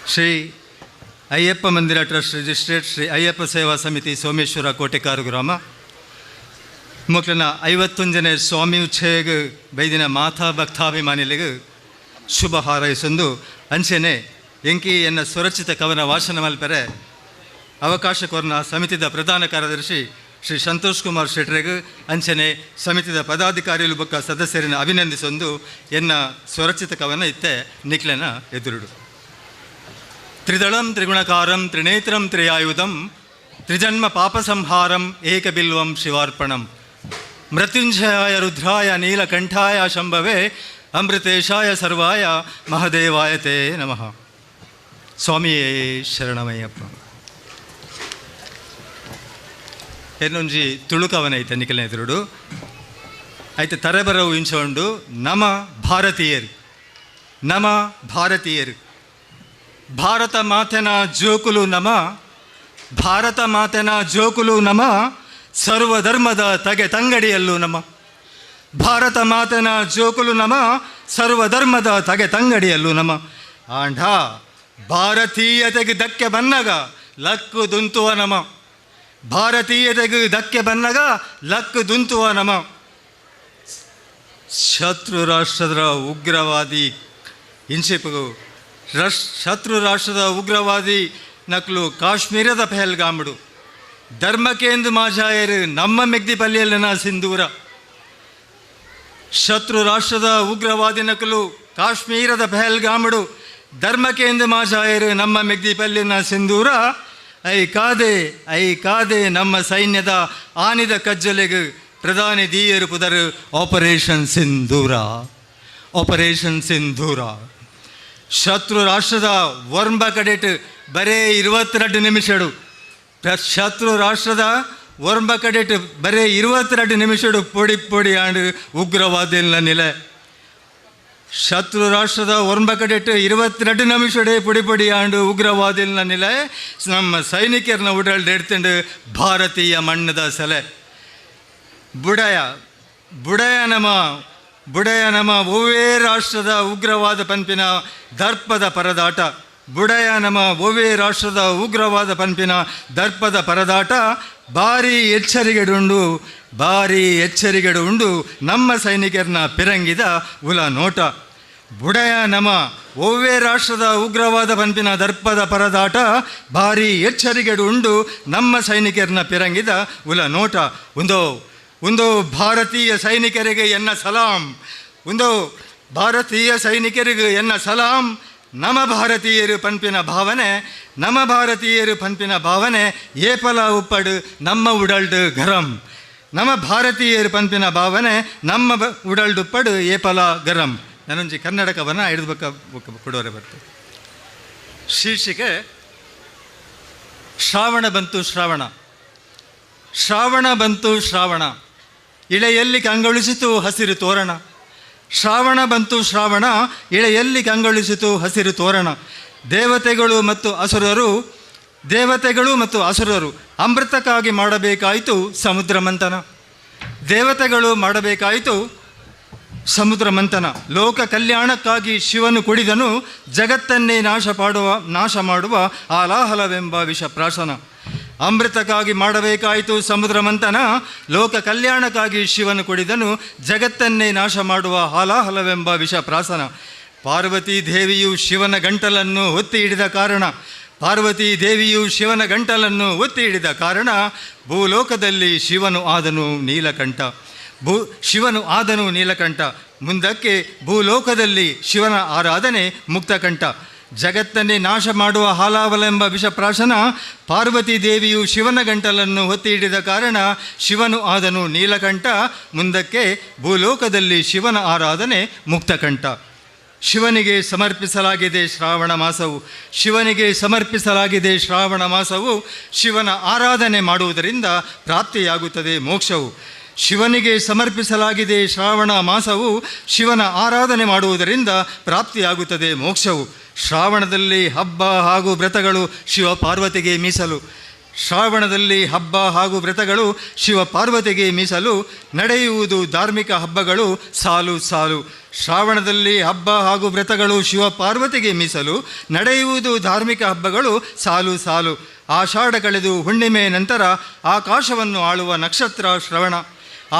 ಶ್ರೀ ಅಯ್ಯಪ್ಪ ಮಂದಿರ ಟ್ರಸ್ಟ್ ರಿಜಿಸ್ಟ್ರೇಟ್ ಶ್ರೀ ಅಯ್ಯಪ್ಪ ಸೇವಾ ಸಮಿತಿ ಸೋಮೇಶ್ವರ ಕೋಟೆಕಾರು ಗ್ರಾಮ ಮುಕ್ಲನ 51ನೇ ಸ್ವಾಮಿ ಉಚ್ಛೇಗ ಬೈದಿನ ಮಾತಾ ಭಕ್ತಾಭಿಮಾನಿಗಳಿಗೆ ಶುಭ ಹಾರೈಸೊಂದು ಅಂಚೆನೆ ಎಂಕಿ ಎನ್ನ ಸುರಕ್ಷಿತ ಕವನ ವಾಚನ ಮಲ್ಪರೆ ಅವಕಾಶ ಕೋರ್ನ ಸಮಿತಿದ ಪ್ರಧಾನ ಕಾರ್ಯದರ್ಶಿ ಶ್ರೀ ಸಂತೋಷ್ ಕುಮಾರ್ ಶೆಟ್ರಿಗೆ ಅಂಚನೆ ಸಮಿತಿದ ಪದಾಧಿಕಾರಿಗಳು ಬೊಕ್ಕ ಸದಸ್ಯರನ್ನು ಅಭಿನಂದಿಸೊಂದು ಎನ್ನ ಸುರಕ್ಷಿತ ಕವನ ಇತ್ತೆ ನಿಕ್ಲೆನ ಎದುರುಡು. ತ್ರಿದಳಂ ತ್ರಿಗುಣಕಾರಂ ತ್ರಿನೇತ್ರಂ ತ್ರಿಯಾಯುಧಂ ತ್ರಿಜನ್ಮ ಪಾಪಸಂಹಾರಂ ಏಕಬಿಲ್ವಂ ಶಿವಾರ್ಪಣಂ ಮೃತ್ಯುಂಜಯಾಯ ರುದ್ರಾಯ ನೀಲಕಂಠಾಯ ಶಂಭವೇ ಅಮೃತೇಶಾಯ ಸರ್ವಾಯ ಮಹದೇವಾಯ ತೇ ನಮಃ. ಸ್ವಾಮಿಯೇ ಶರಣಮಯ್ಯಪ್ಪ. ಏನೊಂಜಿ ತುಳುಕವನ ಐತೆ ನಿಖಿಲನ ಎದುರುಡು ಐತೆ ತರೆಬರವು ಇಂಚೊಂಡು ನಮ ಭಾರತೀಯರು ನಮ ಭಾರತೀಯರು ಭಾರತ ಮಾತೆನ ಜೋಕುಲು ನಮ ಭಾರತ ಮಾತೆನ ಜೋಕುಲು ನಮ ಸರ್ವಧರ್ಮದ ತಗೆ ತಂಗಡಿಯಲ್ಲೂ ನಮ ಭಾರತ ಮಾತೆನ ಜೋಕುಲು ನಮ ಸರ್ವಧರ್ಮದ ತಗೆ ತಂಗಡಿಯಲ್ಲೂ ನಮ ಆಂಢ ಭಾರತೀಯತೆಗೆ ಧಕ್ಕೆ ಬನ್ನಗ ಲಕ್ಕು ದುಂತುವ ನಮ ಭಾರತೀಯತೆಗೆ ಧಕ್ಕೆ ಬನ್ನಗ ಲಕ್ಕು ದುಂತುವ ನಮ ಶತ್ರು ರಾಷ್ಟ್ರದ ಉಗ್ರವಾದಿ ಇನ್ಸಿಪು ಶತ್ರು ರಾಷ್ಟ್ರದ ಉಗ್ರವಾದಿ ನಕ್ಲು ಕಾಶ್ಮೀರದ ಪಹಲ್ಗಾಮುಡು ಧರ್ಮಕೇಂದು ಮಾಜಾಯರು ನಮ್ಮ ಮೆಗ್ದಿಪಲ್ಲಿಯಲ್ಲಿನ ಸಿಂಧೂರ ಶತ್ರು ರಾಷ್ಟ್ರದ ಉಗ್ರವಾದಿ ನಕಲು ಕಾಶ್ಮೀರದ ಪಹಲ್ಗಾಮುಡು ಧರ್ಮಕೇಂದು ಮಾಜಾಯರು ನಮ್ಮ ಮೆಗ್ದಿಪಲ್ಲಿನ ಸಿಂಧೂರ ಐ ಕಾದೆ ನಮ್ಮ ಸೈನ್ಯದ ಆನಿದ ಕಜ್ಜಲೆಗೆ ಪ್ರಧಾನಿ ದೀಯರು ಪುದರು ಆಪರೇಷನ್ ಸಿಂಧೂರ ಆಪರೇಷನ್ ಸಿಂಧೂರ ಶತ್ರು ರಾಷ್ಟ್ರದ ವರ್ಂಬ ಕಡೆಟ್ ಬರೇ 22 ನಿಮಿಷಡು ಶತ್ರು ರಾಷ್ಟ್ರದ ವರ್ಂಬ ಕಡೆಟ್ ಬರೇ 22 ನಿಮಿಷಡು ಪೊಡಿ ಪೊಡಿ ಆಂಡು ಉಗ್ರವಾದಿನ ನೆಲೆ ಶತ್ರು ರಾಷ್ಟ್ರದ ವರ್ಂಬ ಕಡೆಟ್ 22 ನಿಮಿಷಡೆ ಪುಡಿ ಪುಡಿ ಆಂಡು ಉಗ್ರವಾದಿನ ನೆಲೆ ನಮ್ಮ ಸೈನಿಕರನ್ನ ಉಡಲ್ಡು ಎಡ್ತಂಡು ಭಾರತೀಯ ಮಣ್ಣದ ಸೆಲೆ ಬುಡಯ ನಮ ಒವೇ ರಾಷ್ಟ್ರದ ಉಗ್ರವಾದ ಪಂಪಿನ ದರ್ಪದ ಪರದಾಟ ಬುಡಯ ನಮ ಒವೇ ರಾಷ್ಟ್ರದ ಉಗ್ರವಾದ ಪಂಪಿನ ದರ್ಪದ ಪರದಾಟ ಭಾರೀ ಎಚ್ಚರಿಕೆಡು ಉಂಡು ನಮ್ಮ ಸೈನಿಕರನ್ನ ಪಿರಂಗಿದ ಉಲ ನೋಟ ಬುಡಯ ನಮ ಒವೇ ರಾಷ್ಟ್ರದ ಉಗ್ರವಾದ ಪಂಪಿನ ದರ್ಪದ ಪರದಾಟ ಭಾರೀ ಎಚ್ಚರಿಕೆಡು ಉಂಡು ನಮ್ಮ ಸೈನಿಕರನ್ನ ಪಿರಂಗಿದ ಉಲ ನೋಟ ಒಂದು ಭಾರತೀಯ ಸೈನಿಕರಿಗೆ ಎನ್ನ ಸಲಾಂ ಭಾರತೀಯ ಸೈನಿಕರಿಗೆ ಎನ್ನ ಸಲಾಂ ನಮ್ಮ ಭಾರತೀಯರು ಪಂಪಿನ ಭಾವನೆ ಏಪಲ ಉಪ್ಪಡು ನಮ್ಮ ಉಡಲ್ಡು ಗರಂ ನಮ್ಮ ಭಾರತೀಯರು ಪಂಪಿನ ಭಾವನೆ ನಮ್ಮ ಉಡಲ್ಡು ಉಪ್ಪಡು ಏಪಲ ಗರಂ. ನಾನೊಂಜಿ ಕನ್ನಡ ಕವನ ಹಿಡಿದು ಕೊಡೋರೆ ಬರ್ತದೆ. ಶೀರ್ಷಿಕೆ ಶ್ರಾವಣ ಬಂತು ಶ್ರಾವಣ ಇಳೆಯಲ್ಲಿ ಕಂಗೊಳಿಸಿತು ಹಸಿರು ತೋರಣ ಶ್ರಾವಣ ಬಂತು ಶ್ರಾವಣ ಇಳೆಯಲ್ಲಿ ಕಂಗೊಳಿಸಿತು ಹಸಿರು ತೋರಣ ದೇವತೆಗಳು ಮತ್ತು ಅಸುರರು ಅಮೃತಕ್ಕಾಗಿ ಮಾಡಬೇಕಾಯಿತು ಸಮುದ್ರ ಮಂಥನ ಲೋಕ ಕಲ್ಯಾಣಕ್ಕಾಗಿ ಶಿವನು ಕುಡಿದನು ಜಗತ್ತನ್ನೇ ನಾಶ ಮಾಡುವ ಆಲಾಹಲವೆಂಬ ವಿಷಪ್ರಾಶನ ಅಮೃತಕ್ಕಾಗಿ ಮಾಡಬೇಕಾಯಿತು ಸಮುದ್ರ ಮಂಥನ ಲೋಕ ಕಲ್ಯಾಣಕ್ಕಾಗಿ ಶಿವನು ಕುಡಿದನು ಜಗತ್ತನ್ನೇ ನಾಶ ಮಾಡುವ ಹಾಲಾಹಲವೆಂಬ ವಿಷಪ್ರಾಶನ ಪಾರ್ವತೀ ದೇವಿಯು ಶಿವನ ಗಂಟಲನ್ನು ಒತ್ತಿ ಹಿಡಿದ ಕಾರಣ ಭೂಲೋಕದಲ್ಲಿ ಶಿವನು ಆದನು ನೀಲಕಂಠ ಮುಂದಕ್ಕೆ ಭೂಲೋಕದಲ್ಲಿ ಶಿವನ ಆರಾಧನೆ ಮುಕ್ತಕಂಠ ಜಗತ್ತನ್ನೇ ನಾಶ ಮಾಡುವ ಹಾಲಾಹಲವೆಂಬ ವಿಷಪ್ರಾಶನ ಪಾರ್ವತೀ ದೇವಿಯು ಶಿವನ ಗಂಟಲನ್ನು ಒತ್ತಿ ಹಿಡಿದ ಕಾರಣ ಶಿವನು ಆದನು ನೀಲಕಂಠ ಮುಂದಕ್ಕೆ ಭೂಲೋಕದಲ್ಲಿ ಶಿವನ ಆರಾಧನೆ ಮುಕ್ತಕಂಠ. ಶಿವನಿಗೆ ಸಮರ್ಪಿಸಲಾಗಿದೆ ಶ್ರಾವಣ ಮಾಸವು ಶಿವನ ಆರಾಧನೆ ಮಾಡುವುದರಿಂದ ಪ್ರಾಪ್ತಿಯಾಗುತ್ತದೆ ಮೋಕ್ಷವು ಶಿವನಿಗೆ ಸಮರ್ಪಿಸಲಾಗಿದೆ ಶ್ರಾವಣ ಮಾಸವು ಶಿವನ ಆರಾಧನೆ ಮಾಡುವುದರಿಂದ ಪ್ರಾಪ್ತಿಯಾಗುತ್ತದೆ ಮೋಕ್ಷವು ಶ್ರಾವಣದಲ್ಲಿ ಹಬ್ಬ ಹಾಗೂ ವ್ರತಗಳು ಶಿವ ಪಾರ್ವತಿಗೆ ಮೀಸಲು ಶ್ರಾವಣದಲ್ಲಿ ಹಬ್ಬ ಹಾಗೂ ವ್ರತಗಳು ಶಿವ ಪಾರ್ವತಿಗೆ ಮೀಸಲು, ನಡೆಯುವುದು ಧಾರ್ಮಿಕ ಹಬ್ಬಗಳು ಸಾಲು ಸಾಲು. ಶ್ರಾವಣದಲ್ಲಿ ಹಬ್ಬ ಹಾಗೂ ವ್ರತಗಳು ಶಿವ ಪಾರ್ವತಿಗೆ ಮೀಸಲು, ನಡೆಯುವುದು ಧಾರ್ಮಿಕ ಹಬ್ಬಗಳು ಸಾಲು ಸಾಲು. ಆಷಾಢ ಕಳೆದು ಹುಣ್ಣಿಮೆ ನಂತರ ಆಕಾಶವನ್ನು ಆಳುವ ನಕ್ಷತ್ರ ಶ್ರವಣ.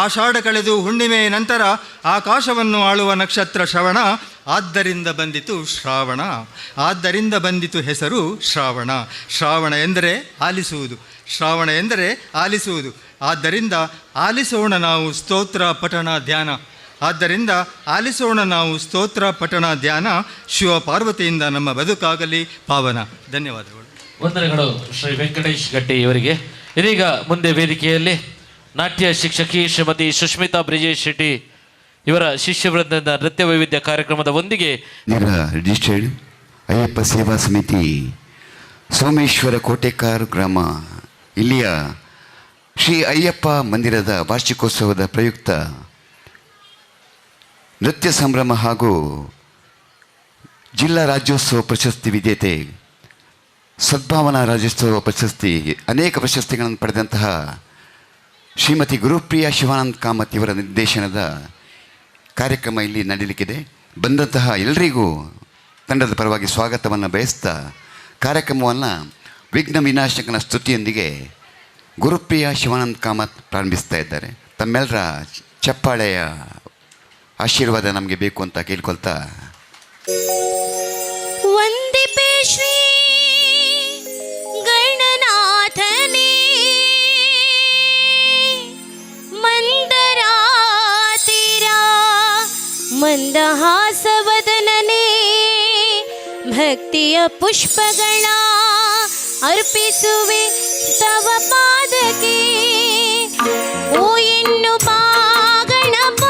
ಆಷಾಢ ಕಳೆದು ಹುಣ್ಣಿಮೆ ನಂತರ ಆಕಾಶವನ್ನು ಆಳುವ ನಕ್ಷತ್ರ ಶ್ರವಣ. ಆದ್ದರಿಂದ ಬಂದಿತು ಶ್ರಾವಣ, ಆದ್ದರಿಂದ ಬಂದಿತು ಹೆಸರು ಶ್ರಾವಣ. ಶ್ರಾವಣ ಎಂದರೆ ಆಲಿಸುವುದು, ಶ್ರಾವಣ ಎಂದರೆ ಆಲಿಸುವುದು. ಆದ್ದರಿಂದ ಆಲಿಸೋಣ ನಾವು ಸ್ತೋತ್ರ ಪಠಣ ಧ್ಯಾನ. ಆದ್ದರಿಂದ ಆಲಿಸೋಣ ನಾವು ಸ್ತೋತ್ರ ಪಠಣ ಧ್ಯಾನ. ಶಿವ ಪಾರ್ವತಿಯಿಂದ ನಮ್ಮ ಬದುಕಾಗಲಿ ಪಾವನ. ಧನ್ಯವಾದಗಳು. ವಂದನೆಗಳು ಶ್ರೀ ವೆಂಕಟೇಶ್ ಗಟ್ಟಿ ಇವರಿಗೆ. ಇದೀಗ ಮುಂದೆ ವೇದಿಕೆಯಲ್ಲಿ ನಾಟ್ಯ ಶಿಕ್ಷಕಿ ಶ್ರೀಮತಿ ಸುಷ್ಮಿತಾ ಬ್ರಿಜೇಶ್ ಶೆಟ್ಟಿ ಇವರ ಶಿಷ್ಯವೃಂದದ ನೃತ್ಯ ವೈವಿಧ್ಯ ಕಾರ್ಯಕ್ರಮದ ಒಂದಿಗೆ ರಿಜಿಸ್ಟರ್ಡ್ ಅಯ್ಯಪ್ಪ ಸೇವಾ ಸಮಿತಿ ಸೋಮೇಶ್ವರ ಕೋಟೆಕಾರ್ ಗ್ರಾಮ ಇಲ್ಲಿಯ ಶ್ರೀ ಅಯ್ಯಪ್ಪ ಮಂದಿರದ ವಾರ್ಷಿಕೋತ್ಸವದ ಪ್ರಯುಕ್ತ ನೃತ್ಯ ಸಂಭ್ರಮ ಹಾಗೂ ಜಿಲ್ಲಾ ರಾಜ್ಯೋತ್ಸವ ಪ್ರಶಸ್ತಿ ವಿಜೇತೆ, ಸದ್ಭಾವನಾ ರಾಜ್ಯೋತ್ಸವ ಪ್ರಶಸ್ತಿ, ಅನೇಕ ಪ್ರಶಸ್ತಿಗಳನ್ನು ಪಡೆದಂತಹ ಶ್ರೀಮತಿ ಗುರುಪ್ರಿಯಾ ಶಿವಾನಂದ ಕಾಮತ್ ಇವರ ನಿರ್ದೇಶನದ ಕಾರ್ಯಕ್ರಮ ಇಲ್ಲಿ ನಡೆಯಲಿಕ್ಕಿದೆ. ಬಂದಂತಹ ಎಲ್ಲರಿಗೂ ತಂಡದ ಪರವಾಗಿ ಸ್ವಾಗತವನ್ನು ಬಯಸ್ತಾ ಕಾರ್ಯಕ್ರಮವನ್ನು ವಿಘ್ನ ವಿನಾಶಕನ ಸ್ತುತಿಯೊಂದಿಗೆ ಗುರುಪ್ರಿಯಾ ಶಿವಾನಂದ ಕಾಮತ್ ಪ್ರಾರಂಭಿಸ್ತಾ ಇದ್ದಾರೆ. ತಮ್ಮೆಲ್ಲರ ಚಪ್ಪಾಳೆಯ ಆಶೀರ್ವಾದ ನಮಗೆ ಬೇಕು ಅಂತ ಕೇಳ್ಕೊಳ್ತಾ ವಂದಿಪೆ ಶ್ರೀ ಗಣನಾಥನೇ ಮಂದರಾತಿರ ಮಂದಹಾಸವದನನೇ ಭಕ್ತಿಯ ಪುಷ್ಪಗಳ ಅರ್ಪಿಸುವೆ ತವ ಪಾದಕ್ಕೆ. ಓ ಎನ್ನು ಬಾ ಗಣಪ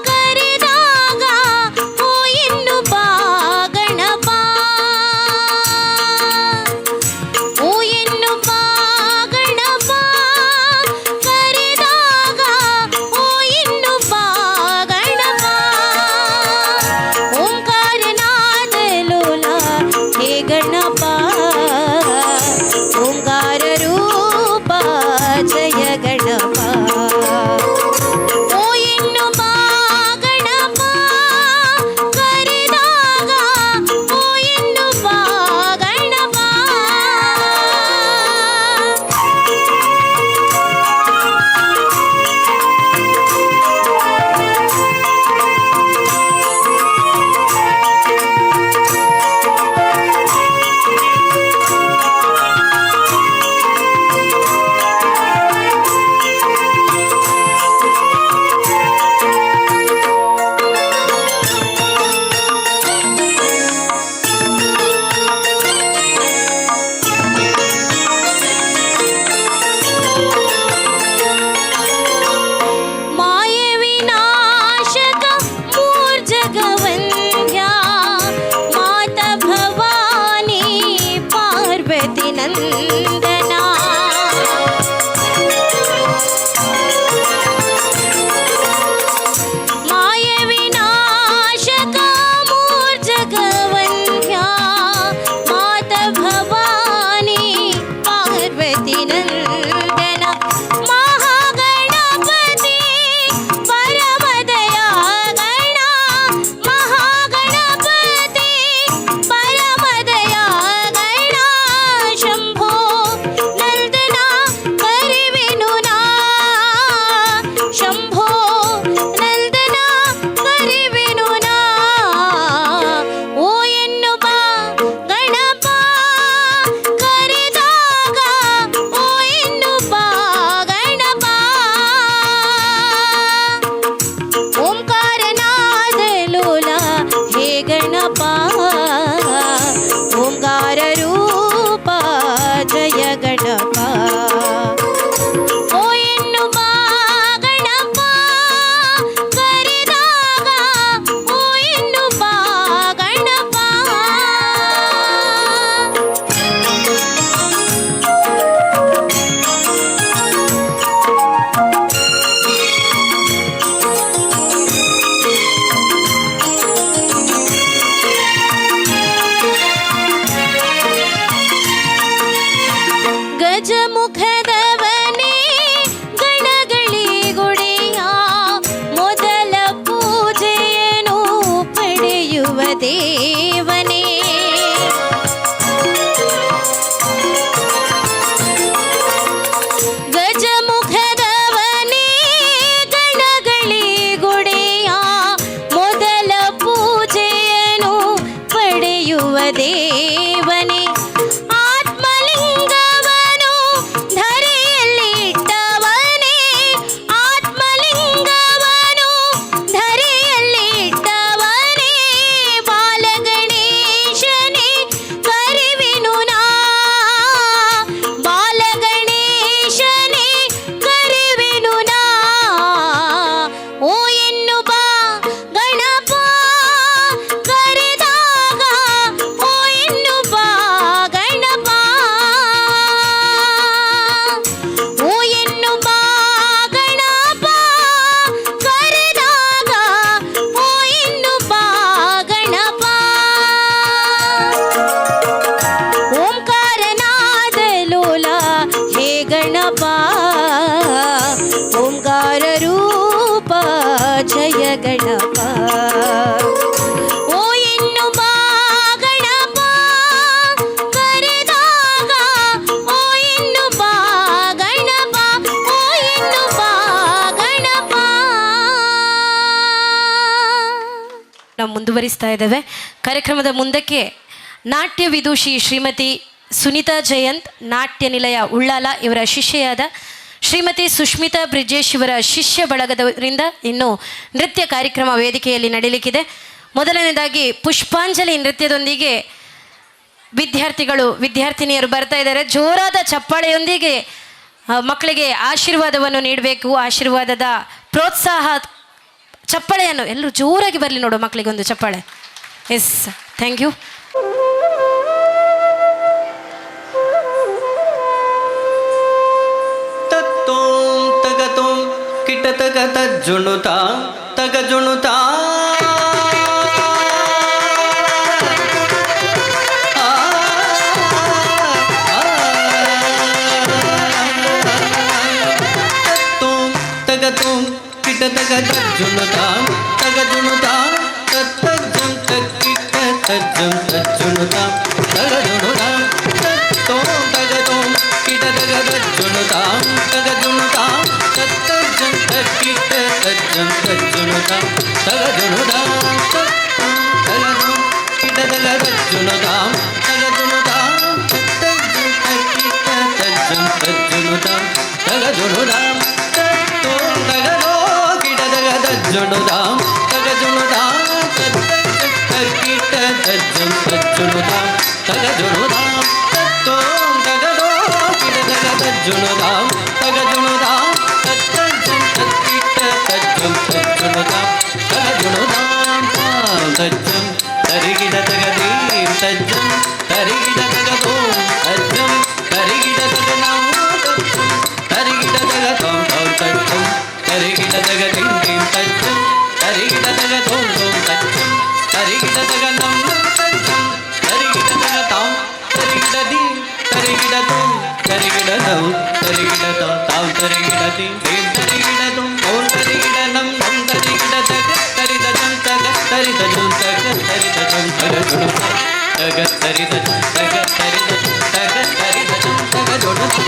ಕರೆದಾಗ, ಓ ಎನ್ನು ಬಾ ಗಣಪ, ಓ ಎನ್ನು ಬಾ ಗಣಪ ಕರೆದಾಗ, ಓ ಎನ್ನು ಬಾ ಗಣಪ. ಓಂಕಾರನಾದ ಲೋಲ ಹೇ ಗಣಪ, ಓಂಕಾರ ರೂಪ ಜಯ ಗಣಪ. ಗಣಪ ಓ ಎನ್ನು ಬಾ ಗಣಪ ಕರೆದಾಗ ಓ ಎನ್ನು ಬಾ ಗಣಪ ಓ ಎನ್ನು ಬಾ ಗಣಪ. ನಾವು ಮುಂದುವರಿಸ್ತಾ ಇದ್ದೇವೆ ಕಾರ್ಯಕ್ರಮದ ಮುಂದಕ್ಕೆ. ನಾಟ್ಯ ವಿದೂಷಿ ಶ್ರೀಮತಿ ಸುನೀತಾ ಜಯಂತ್, ನಾಟ್ಯ ನಿಲಯ ಉಳ್ಳಾಲ ಇವರ ಶಿಷ್ಯೆಯಾದ ಶ್ರೀಮತಿ ಸುಷ್ಮಿತಾ ಬ್ರಿಜೇಶ್ ಇವರ ಶಿಷ್ಯ ಬಳಗದವರಿಂದ ಇನ್ನು ನೃತ್ಯ ಕಾರ್ಯಕ್ರಮ ವೇದಿಕೆಯಲ್ಲಿ ನಡೀಲಿಕ್ಕಿದೆ. ಮೊದಲನೇದಾಗಿ ಪುಷ್ಪಾಂಜಲಿ ನೃತ್ಯದೊಂದಿಗೆ ವಿದ್ಯಾರ್ಥಿನಿಯರು ಬರ್ತಾ ಇದ್ದಾರೆ. ಜೋರಾದ ಚಪ್ಪಾಳೆಯೊಂದಿಗೆ ಮಕ್ಕಳಿಗೆ ಆಶೀರ್ವಾದವನ್ನು ನೀಡಬೇಕು. ಆಶೀರ್ವಾದದ ಪ್ರೋತ್ಸಾಹ ಚಪ್ಪಾಳೆಯನ್ನು ಎಲ್ಲರೂ ಜೋರಾಗಿ ಬರಲಿ ನೋಡು, ಮಕ್ಕಳಿಗೊಂದು ಚಪ್ಪಾಳೆ. Yes, thank you. ಕಿಟತಕ ತಜ್ಜುಣುತಾ ತಗಜುಣುತಾ ತಗತೋಂ ಕಿಟತಕ ತಜ್ಜುಣುತಾ ತಗಜುಣುತಾ ತಜ್ಜಂ ತಕ್ಕಿಟ ತಜ್ಜಂ ತಜ್ಜುಣುತಾ ತಗಜುಣುತಾ ತತ್ತೋಂ ತಗತೋಂ ಕಿಟತಕ ತಜ್ಜುಣುತಾ ತಗಜುಣುತಾ ತಜ್ಜಂ ತಕ್ಕಿಟ ತಜ್ಜಂ ತಜ್ಜುಣುತಾ ತಗಜುಣುತಾ ತಗಜಂ ಕಿಟತಕ ತಜ್ಜುಣುತಾ ತಗಜುಣುತಾ ತಜ್ಜಂ ತಕ್ಕಿಟ ತಜ್ಜಂ ತಜ್ಜುಣುತಾ ತಗಜುಣುತಾ ತತ್ತೋಂ ತಗದೋ ಕಿಟತಕ ತಜ್ಜುಣುತಾ ತಗಜುಣುತಾ ತಜ್ಜಂ ತಕ್ಕಿಟ ತಜ್ಜಂ ತಜ್ಜುಣುತಾ ತಗಜುಣುತಾ ತತ್ತೋಂ ತಗದೋ ಕಿಟತಕ ತಜ್ಜುಣುತಾ ತಗಜುಣುತಾ ತಜ್ಜಂ ತಕ್ಕಿಟ ತಜ್ಜಂ ತಜ್ಜುಣುತಾ ತಗಜುಣುತಾ ತಜ್ಜಂ ತರಿಗಿಡ ತಗದೀಂ ತಜ್ಜಂ ತರಿಗಿಡ ತಗದೋಂ ತಜ್ಜಂ ತರಿಗಿಡ ತಗನೌ ತಜ್ಜಂ ತರಿಗಿಡ ತಗತೋಂ ತೌ ತಜ್ಜಂ ತರಿಗಿಡ ತಗದೀಂ ದೀಂ ತಜ್ಜಂ ತರಿಗಿಡ ತಗತೋಂ ತೋಂ ತಜ್ಜಂ ತರಿಗಿಡ ತಗನಂ ತಜ್ಜಂ ತರಿಗಿಡ ತಗತೌಂ ತರಿಗಿಡ ದೀಂ ತರಿಗಿಡ ತೋಂ ತರಿಗಿಡ ತೌ ತರಿಗಿಡ ತೌ ತಾಂ ತರಿಗಿಡ ದೀಂ ದೀಂ ತರಿಗಿಡ ತೋಂ ಓಂ ತರಿಗಿಡ ನಂ ನಂ ತರಿಗಿಡ ತಗ ತರಿದ ಜಂ ತಗ ತರಿದ ಜಂ ತಗ ತರಿದ ಜಂ ತಗ ಜುಣುತಾ ತಗ ತರಿದ ಜಂ ತಗ ತರಿದ ಜಂ ತಗ ತರಿದ ಜಂ ತಗ ಜುಣುತಾ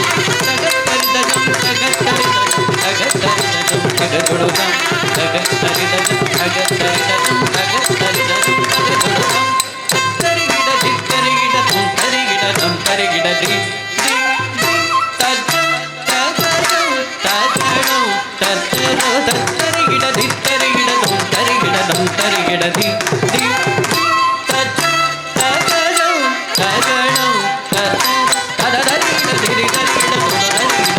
ತಗ ತರಿದ ಜಂ ತಗ ತರಿದ ಜಂ ತಗ ತರಿದ ಜಂ ತಗ ಜುಣುತಾ ತಗ ತರಿದ ಜಂ ತಗ ತರಿದ ಜಂ ತಗ ತರಿದ ಜಂ ತಗ ಜುಣುತಾ ತರಿಗಿಡ ದಿ ತರಿಗಿಡ ತಂ ತರಿಗಿಡ ಜಂ ತರಿಗಿಡ ದಿ ತಜ್ಜಂ ತಗಜಂ ತಜಣಂ ತಜ್ಜನೋ ತರಿಗಿಡ ದಿ ತರಿಗಿಡ ತಂ ತರಿಗಿಡ ದಂ ತರಿಗಿಡ ದಿ ದಿ ತಜ್ಜಂ ತಗಜಂ ತಜಣಂ ತರಿಗಿಡ ದಿ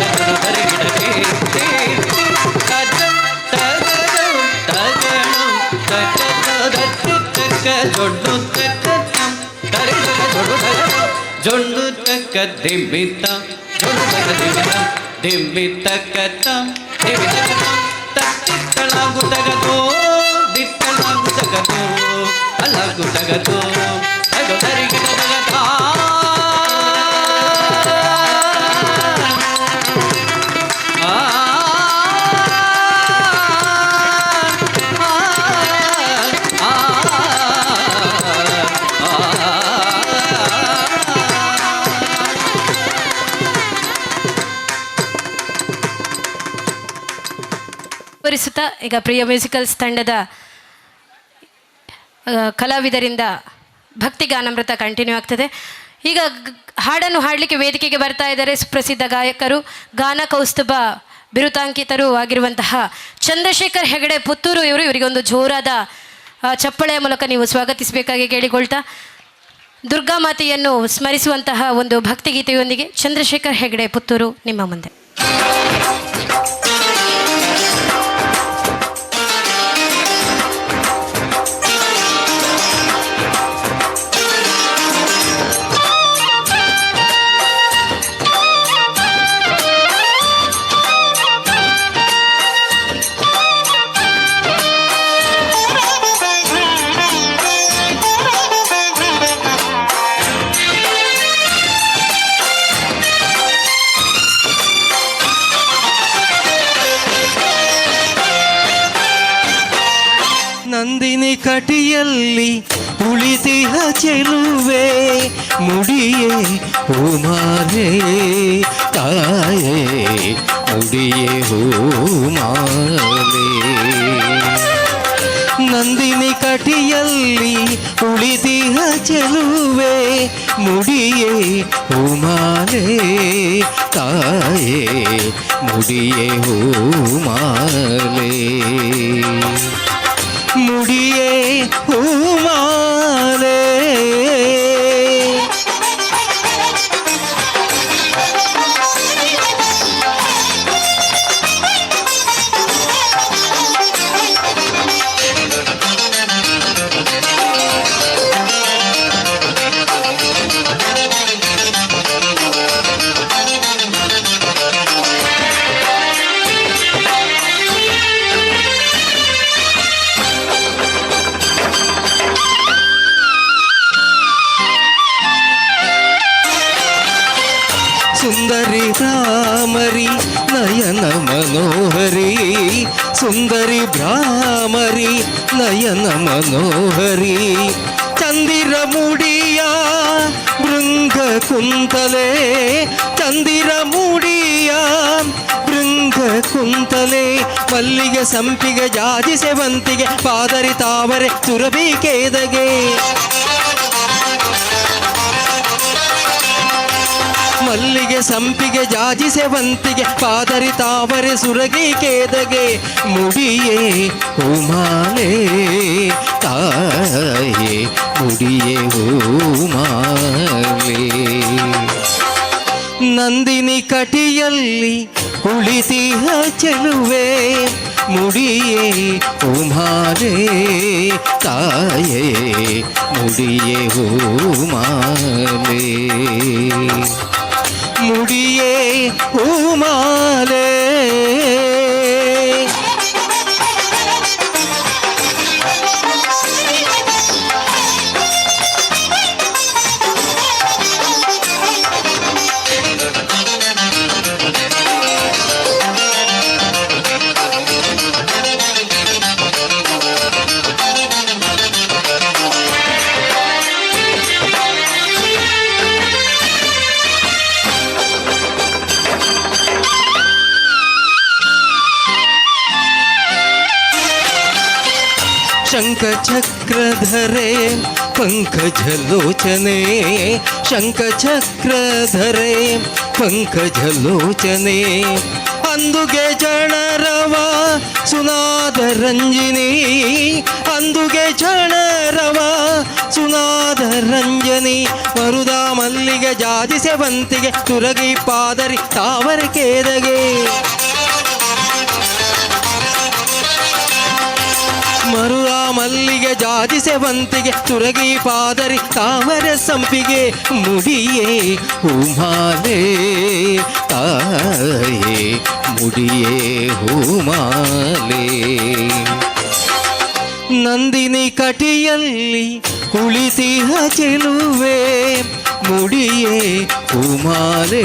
ತರಿಗಿಡ ತರಿಗಿಡ ದಿ ತಜ್ಜಂ ತಗಜಂ ತಜಣಂ ತಕ್ಕ ಜೊಡ್ಡು ತಕ್ಕಂ ತರಿಗಿಡ ಜೊಡ್ಡು ತಗಜಂ ಜೊಂಡು ತಕ್ಕ ದಿಂಬಿತ ಜೊಂಡು ತಕ್ಕ ದಿಂಬಿತ ದಿಂಬಿತ ಕತ್ತಂ ದಿಂಬಿತ ಕತ್ತಂ ತತ್ತಿತ್ತಳಾಗು ತಗದೋ ದಿತ್ತಳಾಗು ತಗದೋ ಅಲಾಗು ತಗದೋ ತಗೋ ತರಿಗಿಡ ತಗದಾ ವರಿಸುತ್ತಾ ಈಗ ಪ್ರಿಯ ಮ್ಯೂಸಿಕಲ್ಸ್ ತಂಡದ ಕಲಾವಿದರಿಂದ ಭಕ್ತಿಗಾನಾಮೃತ ಕಂಟಿನ್ಯೂ ಆಗ್ತದೆ. ಈಗ ಹಾಡನ್ನು ಹಾಡಲಿಕ್ಕೆ ವೇದಿಕೆಗೆ ಬರ್ತಾ ಇದ್ದಾರೆ ಸುಪ್ರಸಿದ್ಧ ಗಾಯಕರು, ಗಾನ ಕೌಸ್ತುಭ ಬಿರುದಾಂಕಿತರು ಆಗಿರುವಂತಹ ಚಂದ್ರಶೇಖರ್ ಹೆಗಡೆ ಪುತ್ತೂರು ಇವರಿಗೊಂದು ಜೋರಾದ ಚಪ್ಪಳೆಯ ಮೂಲಕ ನೀವು ಸ್ವಾಗತಿಸಬೇಕಾಗಿ ಕೇಳಿಕೊಳ್ತಾ, ದುರ್ಗಾಮಾತೆಯನ್ನು ಸ್ಮರಿಸುವಂತಹ ಒಂದು ಭಕ್ತಿಗೀತೆಯೊಂದಿಗೆ ಚಂದ್ರಶೇಖರ್ ಹೆಗಡೆ ಪುತ್ತೂರು ನಿಮ್ಮ ಮುಂದೆ. ನಂದಿನಿ ಕಟಿಯಲ್ಲಿ ಉಳಿತಿಹ ಚೆಲುವೆ ಮುಡಿಯೇ ಹೂಮಾಲೆ ತಾಯೇ ಮುಡಿಯೇ ಹೂಮಾಲೆ ನಂದಿನಿ ಕಟಿಯಲ್ಲಿ ಉಳಿತಿಹ ಚೆಲುವೆ ಮುಡಿಯೇ ಹೂಮಾಲೆ ತಾಯೇ ಮುಡಿಯೇ ಹೂಮಾಲೆ ಮುಡಿಯೇ ಹೂಮಾಲೆ ಸುಂದರಿ ಭ್ರಾಮರಿ ನಯನ ಮನೋಹರಿ ಸುಂದರಿ ಭ್ರಾಮರಿ ನಯನ ಮನೋಹರಿ ಚಂದಿರ ಮುಡಿಯ ಭೃಂಗ ಕುಂತಲೆ ಚಂದಿರ ಮುಡಿಯ ಭೃಂಗ ಕುಂತಲೆ ಮಲ್ಲಿಗೆ ಸಂಪಿಗೆ ಜಾಜಿ ಸೇವಂತಿಗೆ ಪಾದರಿ ತಾವರೆ ಸುರಭಿ ಕೇದಗೆ ಮಲ್ಲಿಗೆ ಸಂಪಿಗೆ ಜಾಜಿ ಸೇವಂತಿಗೆ ಪಾದರಿ ತಾವರೆ ಸುರಗಿ ಕೇದಗೆ ಮುಡಿಯೇ ಹೂಮಾಲೆ ತಾಯೇ ಮುಡಿಯೇ ಹೂಮಾಲೆ ನಂದಿನಿ ಕಟಿಯಲ್ಲಿ ಕುಳಿತಿಹ ಚೆಲುವೆ ಮುಡಿಯೇ ಹೂಮಾಲೆ ತಾಯೇ ಮುಡಿಯೇ ಹೂಮಾಲೆ ಮುಡಿಯೇ ಹೂಮಾಲೆ ಶಂಖ ಚಕ್ರಧರೆ ಪಂಕಜಲೋಚನೆ ಶಂಖ ಚಕ್ರಧರೆ ಪಂಕಜಲೋಚನೆ ಅಂದುಗೆ ಜನರವ ಸುನಾದ ರಂಜಿನಿ ಅಂದುಗೆ ಜನರವ ಸುನಾದ ರಂಜನಿ ಮರುದ ಮಲ್ಲಿಗೆ ಜಾಜಿ ಸೇವಂತಿಗೆ ತುರಗಿ ಪಾದರಿ ತಾವರೆ ಕೇದಗೆ ಮರುಳ ಮಲ್ಲಿಗೆ ಜಾಜಿ ಸೇವಂತಿಗೆ ತುರಗಿ ಪಾದರಿ ತಾವರೆ ಸಂಪಿಗೆ ಮುಡಿಯೇ ಹೂಮಾಲೆ ತಾಯೇ ಮುಡಿಯೇ ಹೂಮಾಲೆ ನಂದಿನಿ ಕಟಿಯಲ್ಲಿ ಕುಳಿತಿಹ ಚೆಲುವೆ ಮುಡಿಯೇ ಹೂಮಾಲೆ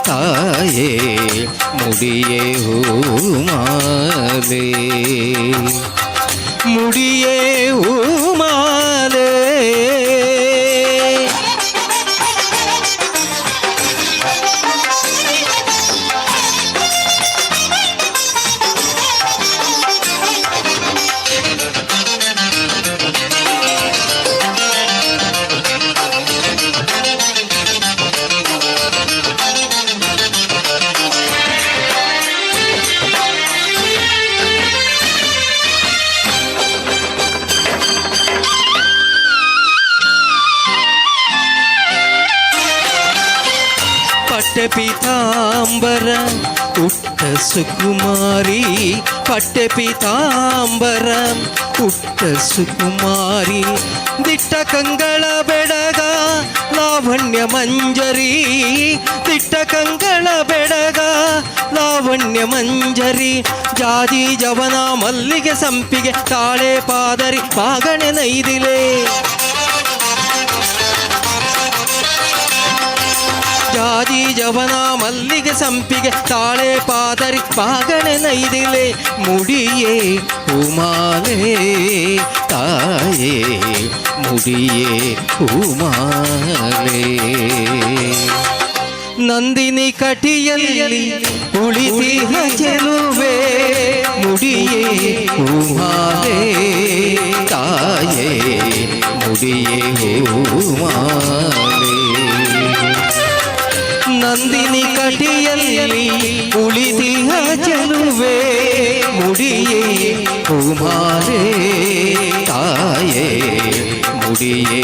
ತಾಯೇ ಮುಡಿಯೇ ಹೂಮಾಲೆ ಮುಡಿಯೇ ಹೂಮಾಲೆ ಪಟ್ಟೆ ಪೀತಾಂಬರ ಪುಟ್ಟ ಸುಕುಮಾರಿ ಪಟ್ಟೆ ಪೀತಾಂಬರ ಪುಟ್ಟ ಸುಕುಮಾರಿ ದಿಟ್ಟ ಕಂಗಳ ಬೆಡಗ ಲಾವಣ್ಯ ಮಂಜರಿ ದಿಟ್ಟ ಕಂಗಳ ಬೆಡಗ ಲಾವಣ್ಯ ಮಂಜರಿ ಜಾಜಿ ಜವನ ಮಲ್ಲಿಗೆ ಸಂಪಿಗೆ ತಾಳೆ ಪಾದರಿ ಮಾಗಣೆ ನೈದಿಲೆ ಜಾಜಿ ಜವನ ಮಲ್ಲಿಗೆ ಸಂಪಿಗೆ ತಾಳೆ ಪಾದರಿ ಪಾಗಣೆ ನೈದಿಲೆ ಮುಡಿಯೇ ಹೂಮಾಲೆ ತಾಯೇ ಮುಡಿಯೇ ಹೂಮಾಲೆ ನಂದಿನಿ ಕಟಿಯಲ್ಲಿ ಉಳಿದಿಹ ಚೆಲುವೆ ಮುಡಿಯೇ ಹೂಮಾಲೆ ತಾಯೇ ಮುಡಿಯೇ ಹೂಮಾಲೆ ನಂದಿನಿ ಕಟಿಯಲ್ಲಿ ಉಳಿದಿಹ ಚೆಲುವೆ ಮುಡಿಯೇ ಹೂಮಾಲೆ ತಾಯೇ ಮುಡಿಯೇ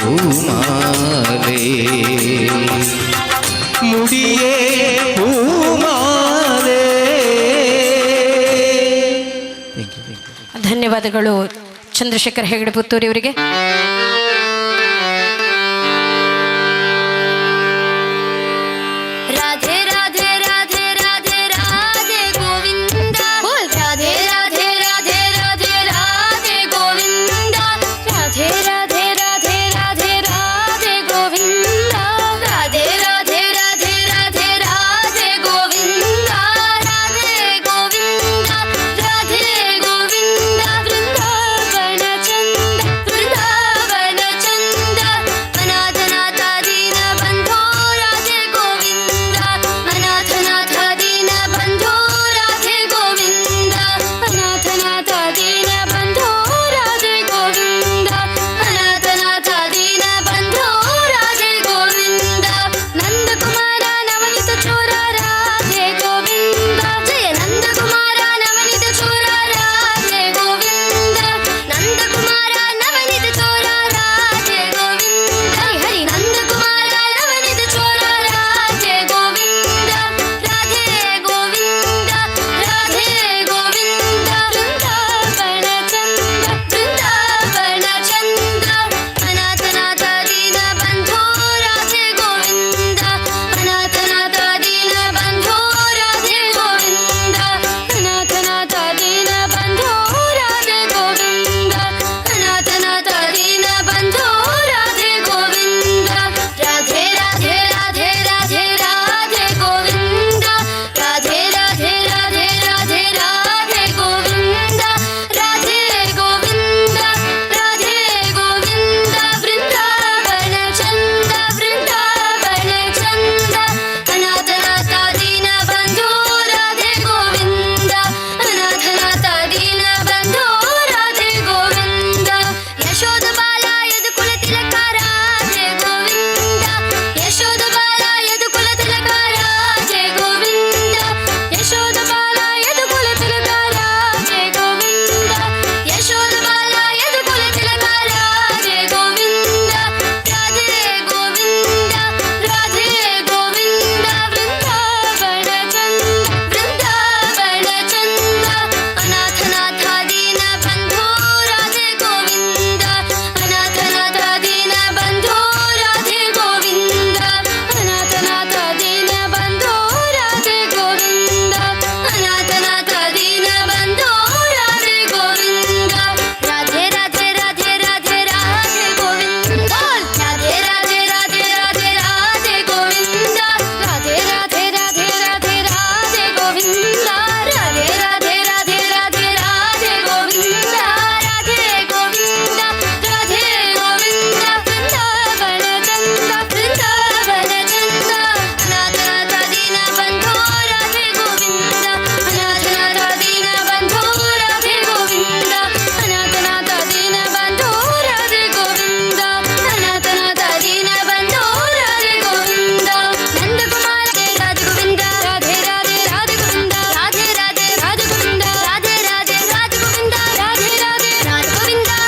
ಹೂಮಾಲೆ ಮುಡಿಯೇ ಹೂಮಾಲೆ. ಧನ್ಯವಾದಗಳು ಚಂದ್ರಶೇಖರ್ ಹೆಗಡೆ ಪುತ್ತೂರಿ ಅವರಿಗೆ. राधे राधे राधे राधे राधे गोविंदा बोल राधे राधे राधे राधे राधे गोविंदा राधे राधे राधे राधे राधे गोविंदा राधे राधे राधे राधे राधे गोविंदा राधे गोविंदा राधे गोविंदा वृंदावन चंद अनाथनाथ दीन बंधो राधे गोविंदा अनाथनाथ दीन बंधो राधे गोविंदा अनाथनाथ दीन बंधो राधे गोविंदा अनाथनाथ दीन बंधो राधे गोविंदा नंद कुमार नवनीत चोर राधे गोविंदा जय नंद कुमार नवनीत चोर राधे गोविंदा नंद कुमार नवनीत चोर राधे गोविंदा हरि नंद कुमार नवनीत चोर राधे गोविंदा राधे गोविंदा राधे गोविंदा वृंदावन चंद अनाथनाथ दीन बंधो राधे गोविंदा अनाथनाथ दीन बंधो राधे गोविंदा अनाथनाथ दीन बंधो राधे गोविंदा अनाथनाथ दीन बंधो राधे गोविंदा राधे राधे राधे राधे राधे गोविंदा राधे राधे राधे राधे राधे गोविंदा राधे गोविंदा राधे गोविंदा वृंदावन चंद अनाथनाथ दीन बंधो राधे गोविंदा अनाथनाथ दीन बंधो राधे गोविंदा यशोद बाला यदुकुल तिलक राधे गोविंदा यशोद बाला यदुकुल तिलक राधे गोविंदा यशोद बाला यदुकुल तिलक राधे गोविंदा यशोद बाला यदुकुल तिलक राधे गोविंदा राधे गोविंदा राधे गोविंदा वृंदावन चंद अनाथनाथ दीन बंधो राधे गोविंदा अनाथनाथ दीन बंधो राधे गोविंदा अनाथनाथ दीन बंधो राधे गोविंदा अनाथनाथ दीन बंधो राधे गोविंदा राधे राधे राधे राधे राधे गोविंदा राधे राधे राधे राधे राधे गोविंदा राधे राधे राधे राधे राधे गोविंदा राधे राधे राधे राधे राधे गोविंदा राधे गोविंदा राधे गोविंदा वृंदावन चंद अनाथनाथ दीन बंधो राधे गोविंदा अनाथनाथ दीन बंधो राधे गोविंदा अनाथनाथ दीन बंधो राधे गोविंदा अनाथनाथ दीन बंधो राधे गोविंदा नंद कुमार राधे गोविंदा राधे राधे राधे गोविंदा राधे राधे राधे गोविंदा राधे राधे राधे गोविंदा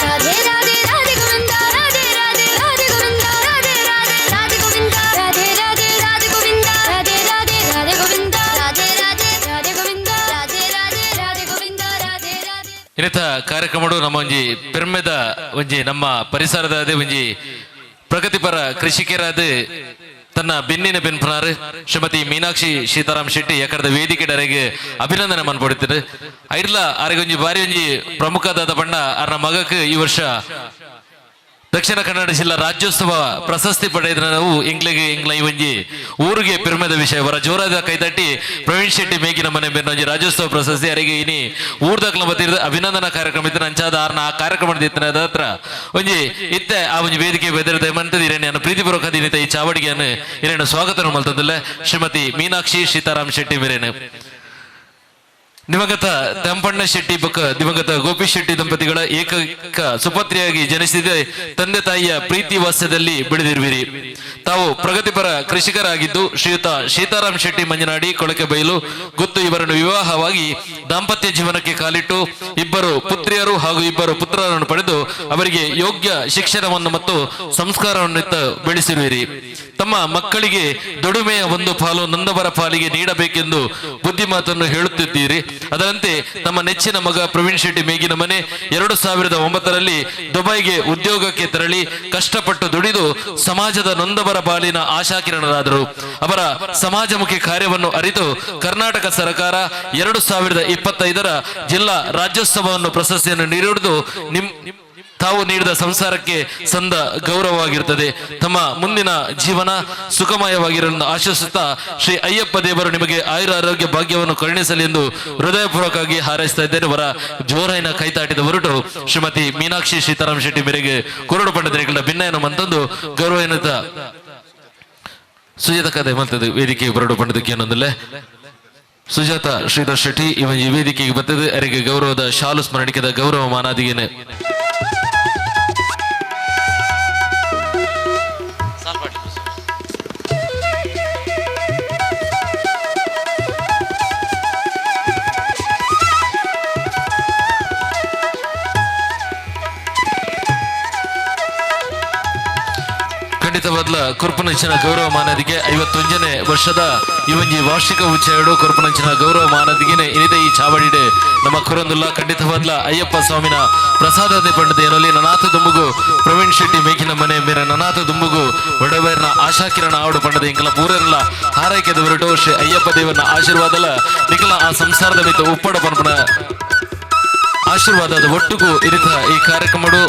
राधे राधे राधे गोविंदा राधे राधे राधे गोविंदा राधे राधे राधे गोविंदा राधे राधे राधे गोविंदा राधे राधे राधे गोविंदा राधे राधे राधे गोविंदा राधे राधे राधे गोविंदा राधे राधे राधे गोविंदा राधे राधे ಇನ್ನಿತ ಕಾರ್ಯಕ್ರಮಡು ನಮ್ಮ ಒಂಜಿ ಪೆರ್ಮೆದ ಒಂಜಿ ನಮ್ಮ ಪರಿಸರದ ಒಂಜಿ ಪ್ರಗತಿಪರ ಕೃಷಿಕರಾದ ತನ್ನ ಬೆನ್ನಿನ ಬೆನ್ಪುನಾರು ಶ್ರೀಮತಿ ಮೀನಾಕ್ಷಿ ಸೀತಾರಾಮ್ ಶೆಟ್ಟಿ ಯಾಕಂದ್ರೆ ವೇದಿಕೆಡರೆಗೆ ಅಭಿನಂದನೆ ಮನ್ಪಡುತ್ತಾರೆ ಐರ್ಲ ಆರೆಗೆ ಒಂಜಿ ಬಾರಿ ಒಂಜಿ ಪ್ರಮುಖದಾದ ಬಣ್ಣ ಅರ್ನ ಮಗಕ್ಕೆ ಈ ವರ್ಷ ದಕ್ಷಿಣ ಕನ್ನಡ ಜಿಲ್ಲಾ ರಾಜ್ಯೋತ್ಸವ ಪ್ರಶಸ್ತಿ ಪಡೆದ ನಾವು ಎಂಗ್ಲ ಒಂಜಿ ಊರಿಗೆ ಪಿರ್ಮೆದ ವಿಷಯ ವರ ಜೋರಾದ ಕೈತಟ್ಟಿ ಪ್ರವೀಣ್ ಶೆಟ್ಟಿ ಮೇಗಿನ ಮನೆ ಬೇರೆ ಒಂಜಿ ರಾಜ್ಯೋತ್ಸವ ಪ್ರಶಸ್ತಿ ಅರಿಗೆ ಇನಿ ಊರ್ದಕ್ಲ ಬತ್ತಿರದ ಅಭಿನಂದನಾ ಕಾರ್ಯಕ್ರಮ ಇತ್ತು ಅಂಚಾದ ಆರ್ನ ಆ ಕಾರ್ಯಕ್ರಮ ಇತ್ತಿನದ ಹತ್ರ ಒಂಜಿ ಇತ್ತೆ ಆ ಒಂಜಿ ವೇದಿಕೆ ಬೆದರದ ಮಂತದ ಇರೇನು ಪ್ರೀತಿಪೂರ್ವಕ ದಿನಿತ ಈ ಚಾವಡಿಗೆಯನ್ನು ಇರೇನು ಸ್ವಾಗತ ಮಲ್ತದಿಲ್ಲ ಶ್ರೀಮತಿ ಮೀನಾಕ್ಷಿ ಸೀತಾರಾಮ್ ಶೆಟ್ಟಿ ಮೇರೇನು ದಿವಂಗತ ತಂಪಣ್ಣ ಶೆಟ್ಟಿ ಬಕ್ಕ ದಿವಂಗತ ಗೋಪಿ ಶೆಟ್ಟಿ ದಂಪತಿಗಳ ಏಕೈಕ ಸುಪತ್ರಿಯಾಗಿ ಜನಿಸಿದ ತಂದೆ ತಾಯಿಯ ಪ್ರೀತಿ ವಾಸ್ಯದಲ್ಲಿ ಬೆಳೆದಿರುವಿರಿ. ತಾವು ಪ್ರಗತಿಪರ ಕೃಷಿಕರಾಗಿದ್ದು ಶ್ರೀಯುತ ಸೀತಾರಾಮ್ ಶೆಟ್ಟಿ ಮಂಜನಾಡಿ ಕೊಳಕೆ ಬೈಲು ಗೊತ್ತು ಇವರನ್ನು ವಿವಾಹವಾಗಿ ದಾಂಪತ್ಯ ಜೀವನಕ್ಕೆ ಕಾಲಿಟ್ಟು ಇಬ್ಬರು ಪುತ್ರಿಯರು ಹಾಗೂ ಇಬ್ಬರು ಪುತ್ರರನ್ನು ಪಡೆದು ಅವರಿಗೆ ಯೋಗ್ಯ ಶಿಕ್ಷಣವನ್ನು ಮತ್ತು ಸಂಸ್ಕಾರವನ್ನು ಬೆಳೆಸಿರುವಿರಿ. ತಮ್ಮ ಮಕ್ಕಳಿಗೆ ದುಡಿಮೆಯ ಒಂದು ಪಾಲು ನೊಂದವರ ಪಾಲಿಗೆ ನೀಡಬೇಕೆಂದು ಬುದ್ಧಿ ಮಾತನ್ನು ಹೇಳುತ್ತಿದ್ದೀರಿ. ಅದರಂತೆ ತಮ್ಮ ನೆಚ್ಚಿನ ಮಗ ಪ್ರವೀಣ್ ಶೆಟ್ಟಿ ಮೇಗಿನ ಮನೆ 2009ರಲ್ಲಿ ದುಬೈಗೆ ಉದ್ಯೋಗಕ್ಕೆ ತೆರಳಿ ಕಷ್ಟಪಟ್ಟು ದುಡಿದು ಸಮಾಜದ ನೊಂದವರ ಪಾಲಿನ ಆಶಾಕಿರಣರಾದರು. ಅವರ ಸಮಾಜಮುಖಿ ಕಾರ್ಯವನ್ನು ಅರಿತು ಕರ್ನಾಟಕ ಸರ್ಕಾರ 2025ರ ಜಿಲ್ಲಾ ರಾಜ್ಯೋತ್ಸವವನ್ನು ಪ್ರಶಸ್ತಿಯನ್ನು ನೀಡಿರುವುದು ತಾವು ನೀಡಿದ ಸಂಸಾರಕ್ಕೆ ಸಂದ ಗೌರವವಾಗಿರುತ್ತದೆ. ತಮ್ಮ ಮುಂದಿನ ಜೀವನ ಸುಖಮಯವಾಗಿರಲು ಆಶಿಸುತ್ತಾ ಶ್ರೀ ಅಯ್ಯಪ್ಪ ದೇವರು ನಿಮಗೆ ಆಯುರ ಆರೋಗ್ಯ ಭಾಗ್ಯವನ್ನು ಕರುಣಿಸಲಿ ಎಂದು ಹೃದಯಪೂರ್ವಕವಾಗಿ ಹಾರೈಸ್ತಾ ಇದ್ದೇನೆ. ವರ ಜೋರೈನ ಕೈತಾಟಿದ ಹೊರಟು ಶ್ರೀಮತಿ ಮೀನಾಕ್ಷಿ ಸೀತಾರಾಮ್ ಶೆಟ್ಟಿ ಮೇರೆಗೆ ಕುರುಡು ಪಂಡಿತರಿಗಳ ಭಿನ್ನಯನ ಮಂತಂದು ಗೌರವಯುತ ಸುಜಾತ ಕದೆ ಮಂತದ್ದು ವೇದಿಕೆಗೆ ಬರಡು ಪಂಡಿತಕ್ಕೆ ಅನ್ನೋದಿಲ್ಲ. ಸುಜಾತ ಶ್ರೀಧರ್ ಶೆಟ್ಟಿ ಇವನ್ ಈ ವೇದಿಕೆಗೆ ಬರ್ತದೆ. ಅವರಿಗೆ ಗೌರವದ ಶಾಲು ಸ್ಮರಣಿಕೆದ ಗೌರವ ಮಾನಾದಿಗೆನೆ ಖಂಡಿತವಾದ್ಲ ಕೊರ್ಪನಂಚಿನ ಗೌರವ ಮಾನದಿಗೆ 51ನೇ ವರ್ಷದ ಇವೊಂಜಿ ವಾರ್ಷಿಕ ಉಚ್ಚೆರಡು ಕೊರ್ಪನಂಚಿನ ಗೌರವ ಮಾನದಿಗೆನೆ ಇನಿದೆ ಈ ಚಾವಡಿಡೆ ನಮ್ಮ ಕುರಂದುಲ್ಲ ಖಂಡಿತವಾದ್ಲ ಅಯ್ಯಪ್ಪ ಸ್ವಾಮಿನ ಪ್ರಸಾದ ಪಂಡಿತ ಏನೊಲಿ ನನಾಥ ದುಂಬುಗು ಪ್ರವೀಣ್ ಶೆಟ್ಟಿ ಮೇಕಿನ ಮನೆ ಮೇರೆ ನನಾಥ ದುಂಬುಗು ಒಡಬೇರ್ನ ಆಶಾಕಿರಣ ಆವಡು ಪಂಡದ ಇಂಕಲ ಪೂರಲ್ಲ ಹಾರೈಕೆದ ಹೊರಟು ಶ್ರೀ ಅಯ್ಯಪ್ಪ ದೇವರನ ಆಶೀರ್ವಾದಲ ನಿಖಲ ಆ ಸಂಸಾರದ ಮಿತ ಉಪ್ಪಡ ಪನ್ಪನ ಆಶೀರ್ವಾದದ ಒಟ್ಟಿಗೂ ಇರಿತ ಈ ಕಾರ್ಯಕ್ರಮಡು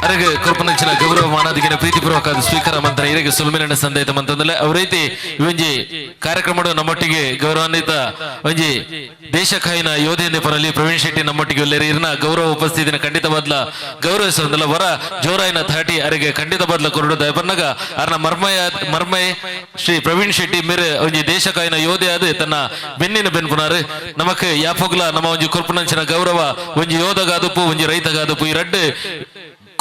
ಅರೆಗೆ ಕೊರ್ಪನಂಚಿನ ಗೌರವ ಮಾನಾದಿಗಿನ ಪ್ರೀತಿಪೂರ್ವಕ ಸ್ವೀಕಾರ ಮಂತ್ರ ಇರೆಗೆ ಸುಲ್ಮಿನ ಸಂದೇತ ಮಂತಂದಲ್ಲ ಅವರೈತಿ ಇವಂಜಿ ಕಾರ್ಯಕ್ರಮ ನಮ್ಮೊಟ್ಟಿಗೆ ಗೌರವಾನ್ವಿತ ಒಂಜಿ ದೇಶ ಕಾಯಿನ ಯೋಧೆಯ ಪರಲಿ ಪ್ರವೀಣ್ ಶೆಟ್ಟಿ ನಮ್ಮೊಟ್ಟಿಗೆ ಒಳ್ಳೆಯ ಇರ್ನ ಗೌರವ ಉಪಸ್ಥಿತಿನ ಖಂಡಿತ ಬದ್ಲ ಗೌರವಿಸೋದಲ್ಲ ವರ ಜೋರಾಯಿನ ಥಾಟಿ ಅರೆಗೆ ಖಂಡಿತ ಬದ್ಲ ಕೊರಡು ದಯಪನ್ನಗ ಅರ್ನ ಮರ್ಮಯ ಶ್ರೀ ಪ್ರವೀಣ್ ಶೆಟ್ಟಿ ಮೇರೆ ಒಂಜಿ ದೇಶ ಕಾಯಿನ ಯೋಧೆ ಆದ ತನ್ನ ಬೆನ್ನಿನ ಬೆನ್ಪುನಾರು ನಮಕ್ ಯಾಪೋಗ್ಲ ನಮ್ಮ ಒಂಜಿ ಕೊರ್ಪನಂಚಿನ ಗೌರವ ಒಂಜಿ ಯೋಧಗಾದುಪು ಒಂಜಿ ರೈತಗಾದುಪು ಈ ರಡ್ಡು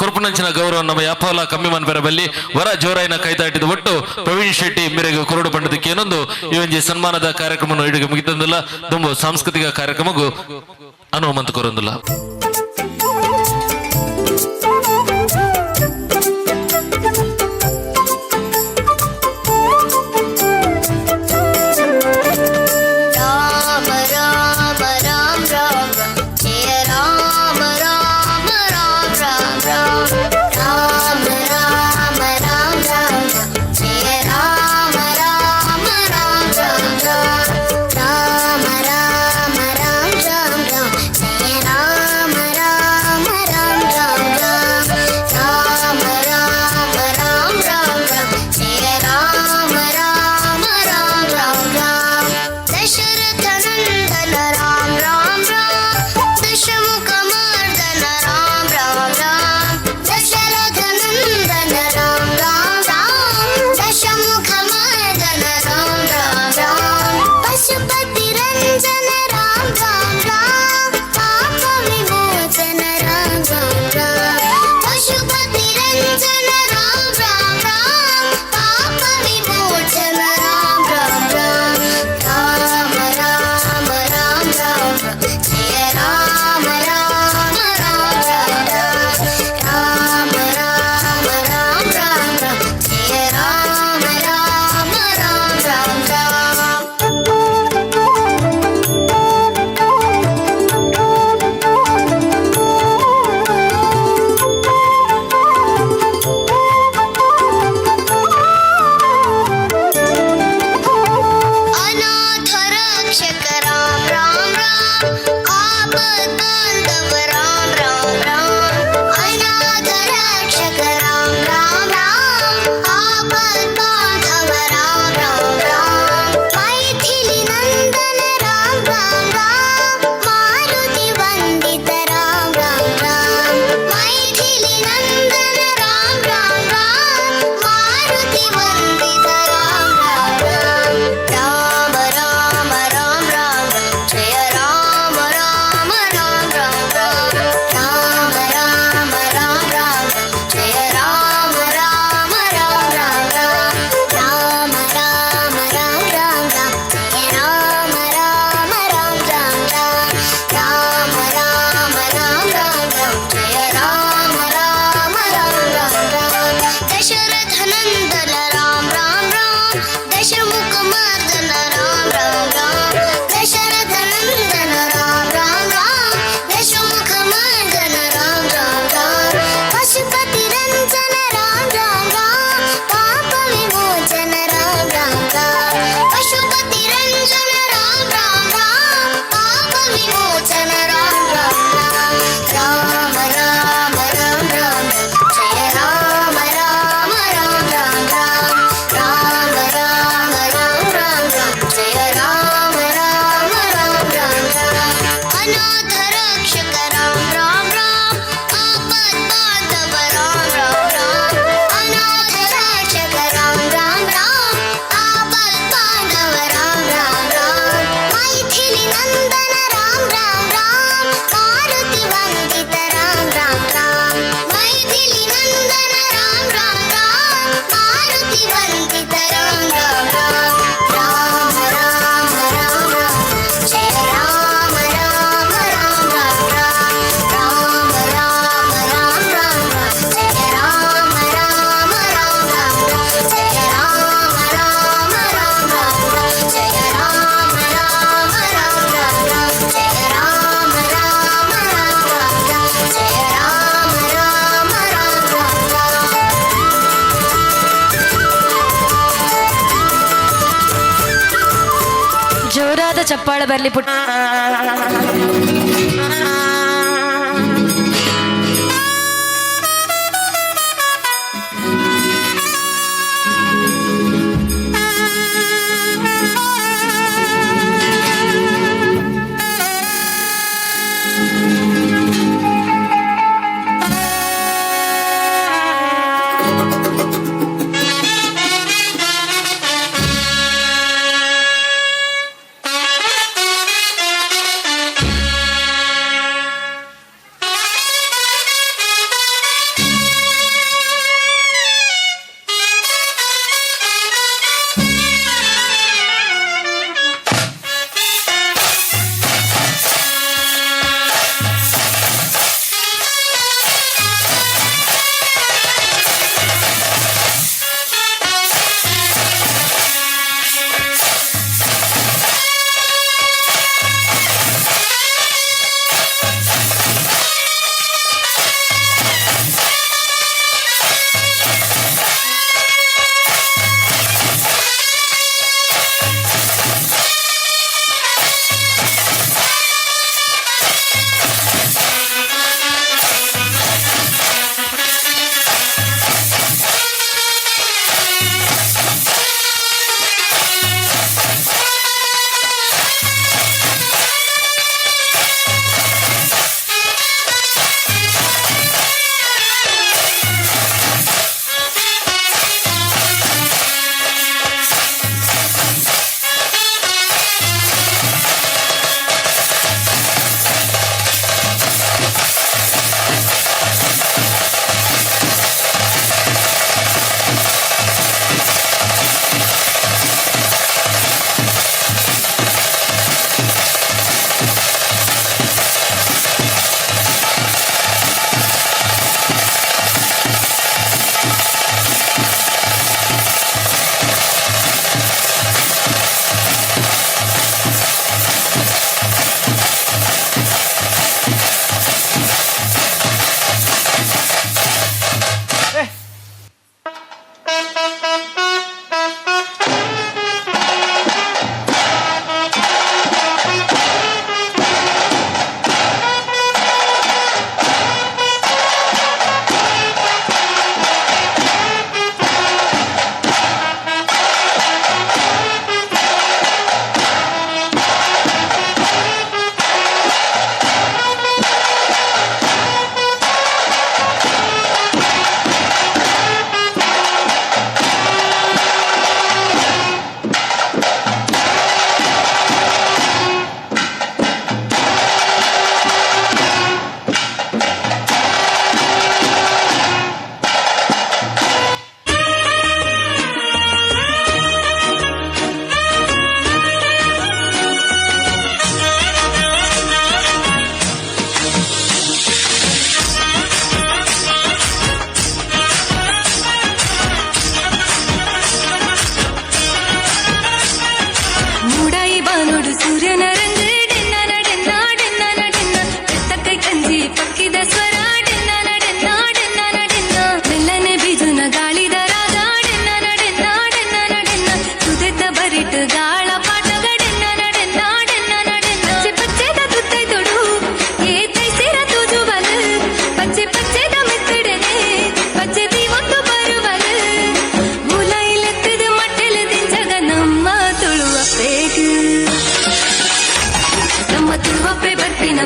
ಕೊರ್ಪನಂಚಿನ ಗೌರವ ನಮ್ಮ ಯಾಪೋಲ ಕಮ್ಮಿ ಮನ್ಪೆರ ಬಲ್ಲಿ ವರ ಜೋರಾಯಿನ ಕೈತಾಟಿದ ಒಟ್ಟು ಪ್ರವೀಣ್ ಶೆಟ್ಟಿ ಮೇರೆಗೆ ಕೊರಡು ಪಂಡದಕ್ಕೆ ಏನೊಂದು ಈ ಒಂಜಿ ಸನ್ಮಾನದ ಕಾರ್ಯಕ್ರಮ ಇಡಿಗೆ ಮುಗಿತಂದಿಲ್ಲ ತುಂಬ ಸಾಂಸ್ಕೃತಿಕ ಕಾರ್ಯಕ್ರಮಗೂ ಅನುಮಂತ ಕೊರೊಂದಿಲ್ಲ. Ram ಜೋರಾದ ಚಪ್ಪಾಳ ಬರಲಿ ಪುಟ್ಟ.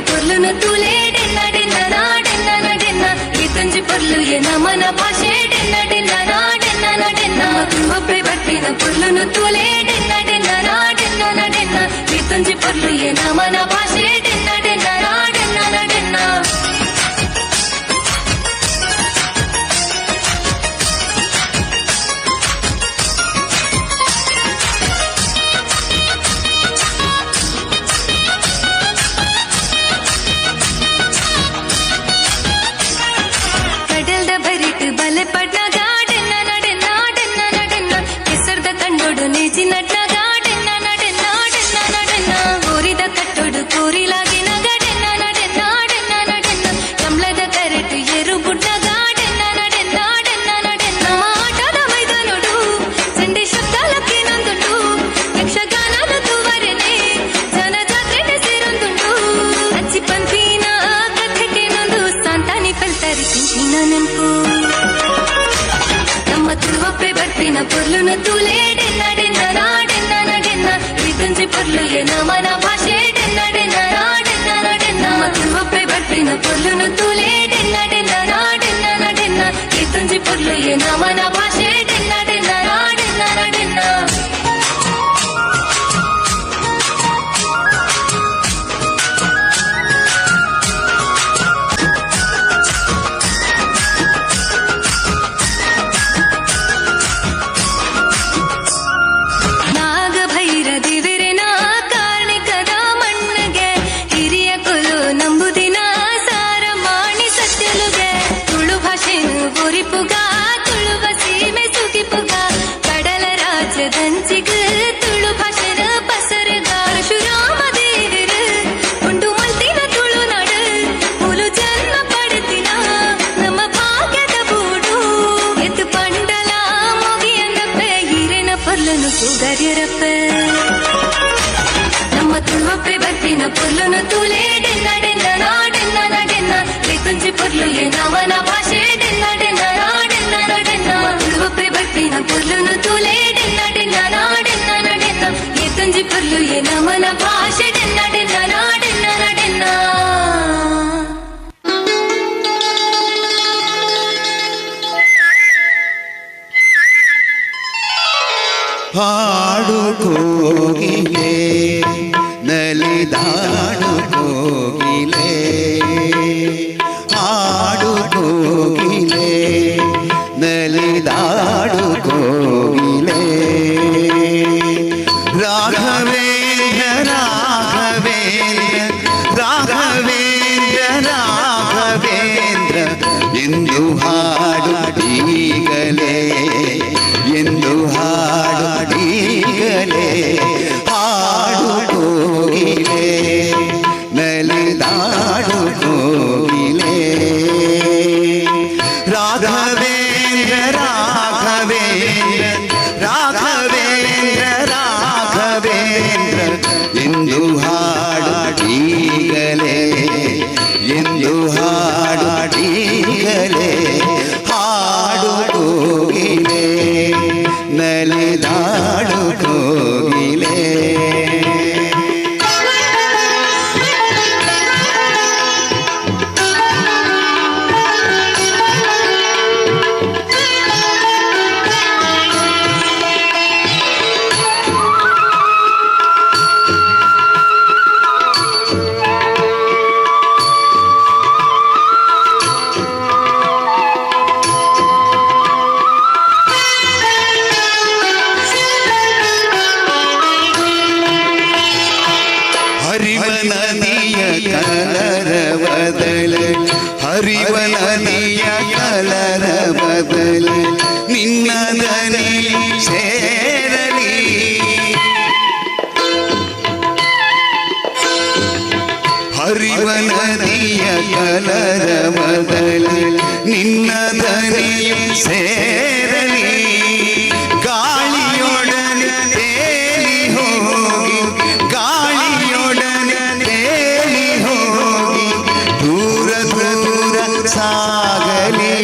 పొర్లును తూలే డెన్న డెన్న నా డెన్న నా డెన్న ఈ తుంజి పొర్లు ఏ నమన భాషే డెన్న డెన్న నా డెన్న నా డెన్న ఒప్పే పట్టిన పొర్లును తూలే డెన్న డెన్న నా డెన్న నా డెన్న ఈ తుంజి పొర్లు ఏ నమన భాషే డెన్న డెన్న నా డెన్న నా డెన్న ಗೋರಿದ ಕಟ್ಟೋಡು ಕೋರಿಲಾಗ ಬಟ್ಟಿನ ಪೊರ್ಲುನ ತೂಲೆ ಡೆನ್ನ ಡೆನ್ನ ನಾಡೆನ್ನ ನಡೆನ್ನ ಇದುಂಜಿ ಪೊರ್ಲು ಎನ ಮನ ಭಾಷೆ ಡೆನ್ನ ಡೆನ್ನ ನಾಡೆನ್ನ ನಡೆನ್ನ ತುಳುವಪ್ಪೆ ಬಟ್ಟಿನ ಪೊರ್ಲುನ ತೂಲೆ ಡೆನ್ನ ಡೆನ್ನ ನಾಡೆನ್ನ ನಡೆನ್ನ ಇದುಂಜಿ ಪೊರ್ಲು ಎನ ಮನ ಭಾಷೆ ಡೆನ್ನ ಡೆನ್ನ ನಾಡೆನ್ನ ನಡೆನ್ನ ನಮ್ಮ ತುಳುವಪ್ಪೆ ಬಟ್ಟಿನ ಪೊರ್ಲುನು ತೂಲೆ ಡೆನ್ನ ಡೆನ್ನ ನಾಡೆನ್ನ ನಡೆನ್ನ ಇದುಂಜಿ ಪೊರ್ಲು ಎನವನ ಭಾಷೆ ಡೆನ್ನ ಡೆನ್ನ ನಾಡೆನ್ನ ನಡೆನ್ನ ತುಳುವಪ್ಪೆ ಬಟ್ಟಿನ ಪೊರ್ಲುನು ತೂಲೆ ಡೆನ್ನ ಡೆನ್ನ ನಾಡೆನ್ನ ನಡೆನ್ನ ಇದುಂಜಿ ಪೊರ್ಲು ಎನವನ ಭಾಷೆ ಡೆನ್ನ ಡೆನ್ನ ನಾಡೆನ್ನ ನಡೆನ್ನ ಹಾಡು ಕೋಗಿಲೆ ನಲಿದಾಡು ಕೋಗಿಲೆ ಹಾಡು ಕೋಗಿಲೆ ನಲಿದಾಡು ಕೋಗಿಲೆ ರಾಘವೇಂದ್ರ ರಾಘವೇಂದ್ರ ರಾಘವೇಂದ್ರ ರಾಘವೇಂದ್ರ ಎಂದು ಹಾಡುತ್ತೀಗಲೇ ಎಂದು ಹಾಡುತ್ತೀಗಲೇ ಹಾಡು ಕೋಗಿಲೆ ನಲಿದಾಡು ಕೋಗಿಲೆ ರಾಘವೇಂದ್ರ ರಾಘವೇಂದ್ರ ರಾಘವೇಂದ್ರ ರಾಘವೇಂದ್ರ ಎಂದು ಹಾಡುತ್ತೀಗಲೇ ಎಂದು ಹಾಡುತ್ತೀಗಲೇ ಹಾಡು ಕೋಗಿಲೆ ನಲಿದಾಡು ಕೋಗಿಲೆ ಹರಿವ ನದಿಯ ಕಲರ ಬದಲ ನಿನ್ನ ದನಿ ಸೇರಲಿ ಹರಿವ ನದಿಯ ಕಲರ ಬದಲ ನಿನ್ನ ದನಿ ಸೇರಲಿ ಗಾಳಿಯೊಡನೆ ತೇಲಿ ಹೋಗಿ ಗಾಳಿಯೊಡನೆ ತೇಲಿ ಹೋಗಿ ದೂರ ದೂರ ಸಾಗಲಿ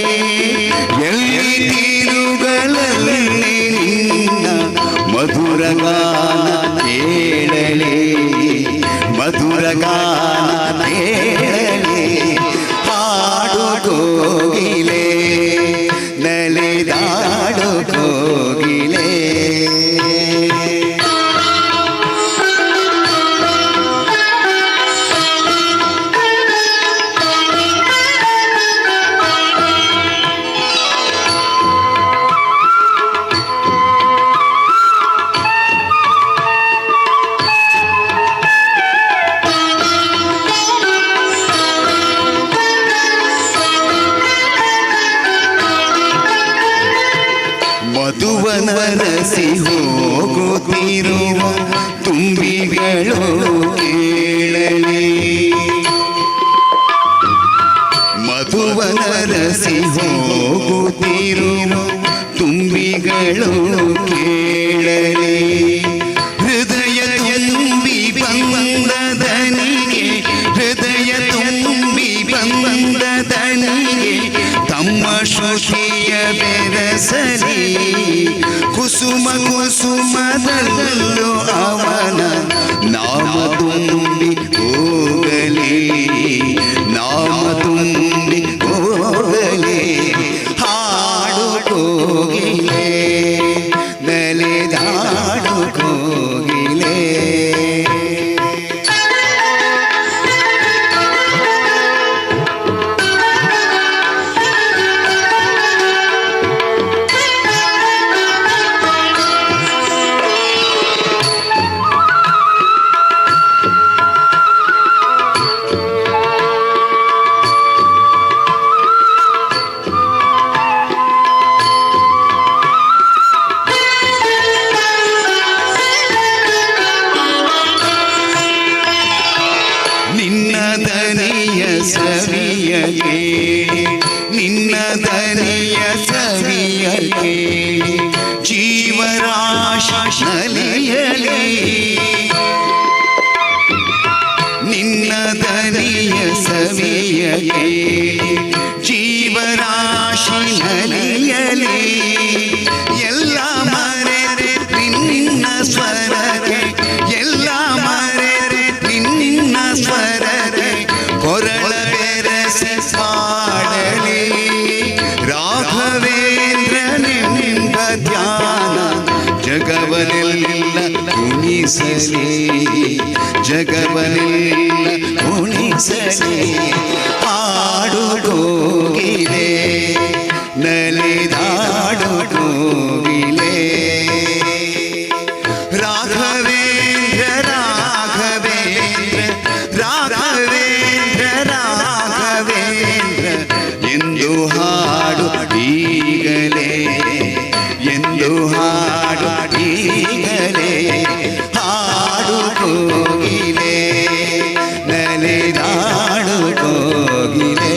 ಎಲ್ಲಿ ತೀರುಗಳಲ್ಲಿ ನಿನ್ನ ಮಧುರ ಗಾನ ಕೇಳಲಿ ಮಧುರ ಗಾನ ಕೇಳಲಿ ಹಾಡು ಕೋಗಿಲೆ ನಲಿದಾಡು ಕೋಗಿಲೆ ಮಧುವನರಸಿ ಹೋಗುತ್ತಿರುವ ತುಂಬಿಗಳು ಕೇಳಲಿ ಮಧುವನರಸಿ ಹೋಗುತ್ತಿರುವ ತುಂಬಿಗಳು ಕೇಳಲಿ ಹೃದಯ ತುಂಬಿ ಬಂದ ದನಿಗೆ ಹೃದಯ ತುಂಬಿ ಬಂದ ದನಿಗೆ ತಮ್ಮ ಶ್ರುತಿಯ ಬೆರಸಲಿ ಕುಸುಮ ಕುಸುಮದಲ್ಲೂ ಅವನ ನಾಮ ತುಂಬಿ ಹೋಗಲಿ, ನಾಮ ತುಂಬಿ ಹೋಗಲಿ. ಹಾಡು ಕೋಗಿಲೆ ನಲಿದಾಡು ಕೋಗಿಲೆ. ನಿನ್ನ ದನಿಯ ಸವಿಯ ಕೇಳಿ, ನಿನ್ನ ದನಿಯ ಸವಿಯ ಕೇಳಿ, ಜೀವರಾಶಿ ನಲಿಯಲಿ. ನಿನ್ನ ದನಿಯ ಸವಿಯ ಕೇಳಿ, ಜೀವರಾಶಿ ನಲಿಯಲಿ. ಎಲ್ಲ ಮರೆರೆ ನಿನ್ನ ಸ್ವರಗೆ, ಎಲ್ಲ ಮರೆರೆ ನಿನ್ನ ಸ್ವರಗೆ ಕೊರಳ ಬೆರಸಿ ಹಾಡಲಿ. ರಾಘವೇಂದ್ರನೆಂಬ ಧ್ಯಾನ ಜಗವನೆಲ್ಲ ಉಣಿಸಲಿ, ಜಗವನೆಲ್ಲ ಉಣಿಸಲಿ. ಹಾಡು ಕೋಗಿಲೆ ನಲಿದಾಡು ಕೋಗಿಲೆ. ರಾಘವೇಂದ್ರ ರಾಘವೇಂದ್ರ ರಾಘವೇಂದ್ರ ರಾಘವೇಂದ್ರ ಎಂದು ಹಾಡು ಈಗಲೇ, ಎಂದು ಹಾಡು ಈಗಲೇ. ಹಾಡು ಕೋಗಿಲೆ ನಲಿದಾಡು ಕೋಗಿಲೆ.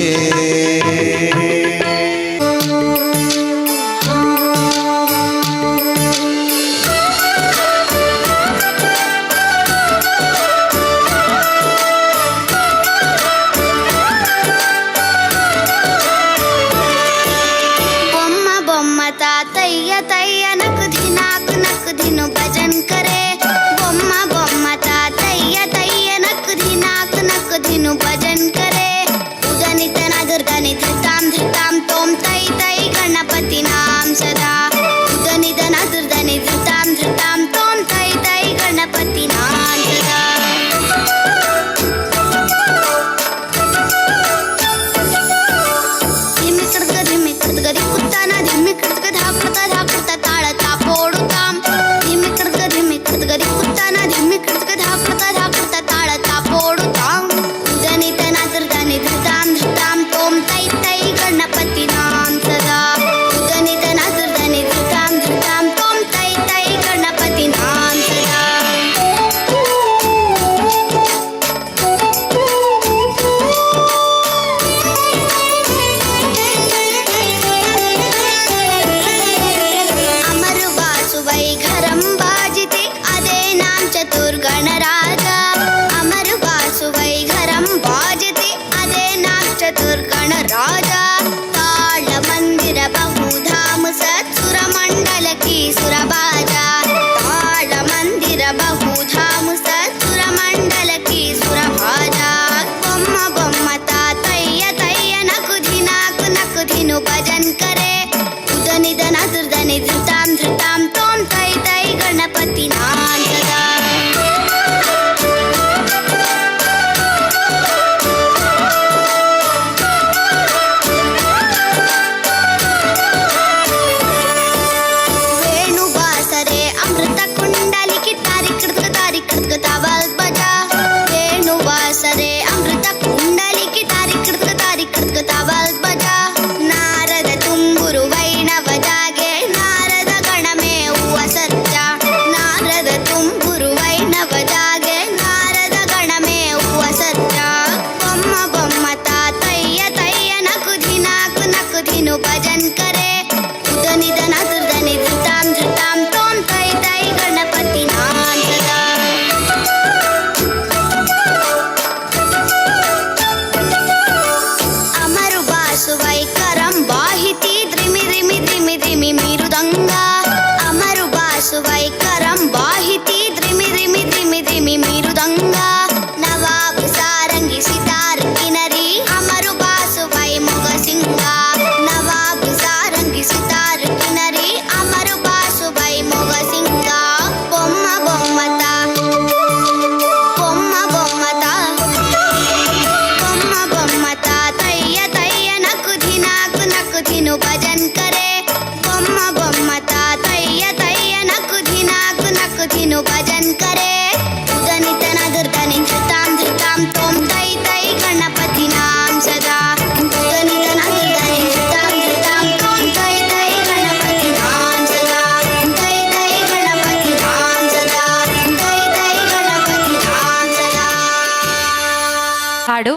ಹಾಡು,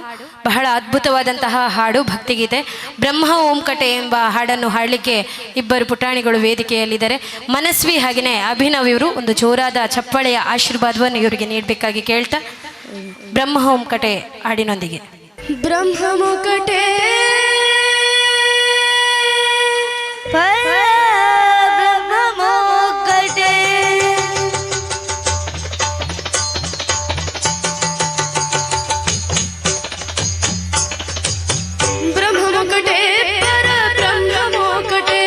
ಬಹಳ ಅದ್ಭುತವಾದಂತಹ ಹಾಡು, ಭಕ್ತಿಗೀತೆ. ಬ್ರಹ್ಮ ಓಂಕಟೆ ಎಂಬ ಹಾಡನ್ನು ಹಾಡಲಿಕ್ಕೆ ಇಬ್ಬರು ಪುಟಾಣಿಗಳು ವೇದಿಕೆಯಲ್ಲಿದ್ದಾರೆ. ಮನಸ್ವಿ ಹಾಗೆಯೇ ಅಭಿನವ್ ಇವರು ಒಂದು ಜೋರಾದ ಚಪ್ಪಳೆಯ ಆಶೀರ್ವಾದವನ್ನು ಇವರಿಗೆ ನೀಡಬೇಕಾಗಿ ಕೇಳ್ತಾ, ಬ್ರಹ್ಮ ಓಂಕಟೆ ಹಾಡಿನೊಂದಿಗೆ. ಬ್ರಹ್ಮಮುಕಟೆ ಬ್ರಹ್ಮಮುಕಟೆ ಬ್ರಹ್ಮಮುಕಟೆ ಪರ ಬ್ರಹ್ಮಮುಕಟೆ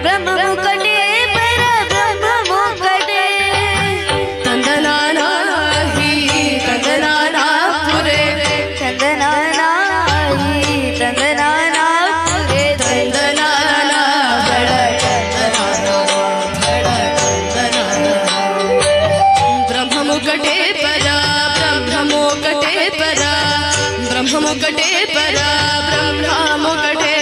ಬ್ರಹ್ಮಮುಕಟೆ ಪರ ಬ್ರಹ್ಮಮುಕಟೆ ತಂದನಾನಾಹಿ ತಂದನಾನಾಪುರೆ ತಂದನಾನಾಹಿ ತಂದನಾನಾಪುರೆ ತಂದನಾನಾ ಬಳ ಬ್ರಹ್ಮಮುಕಟೆ ಪರ ಬ್ರಹ್ಮಮುಕಟೆ ಪರ ಬ್ರಹ್ಮಮುಕಟೆ ಪರ ಬ್ರಹ್ಮಮುಕಟೆ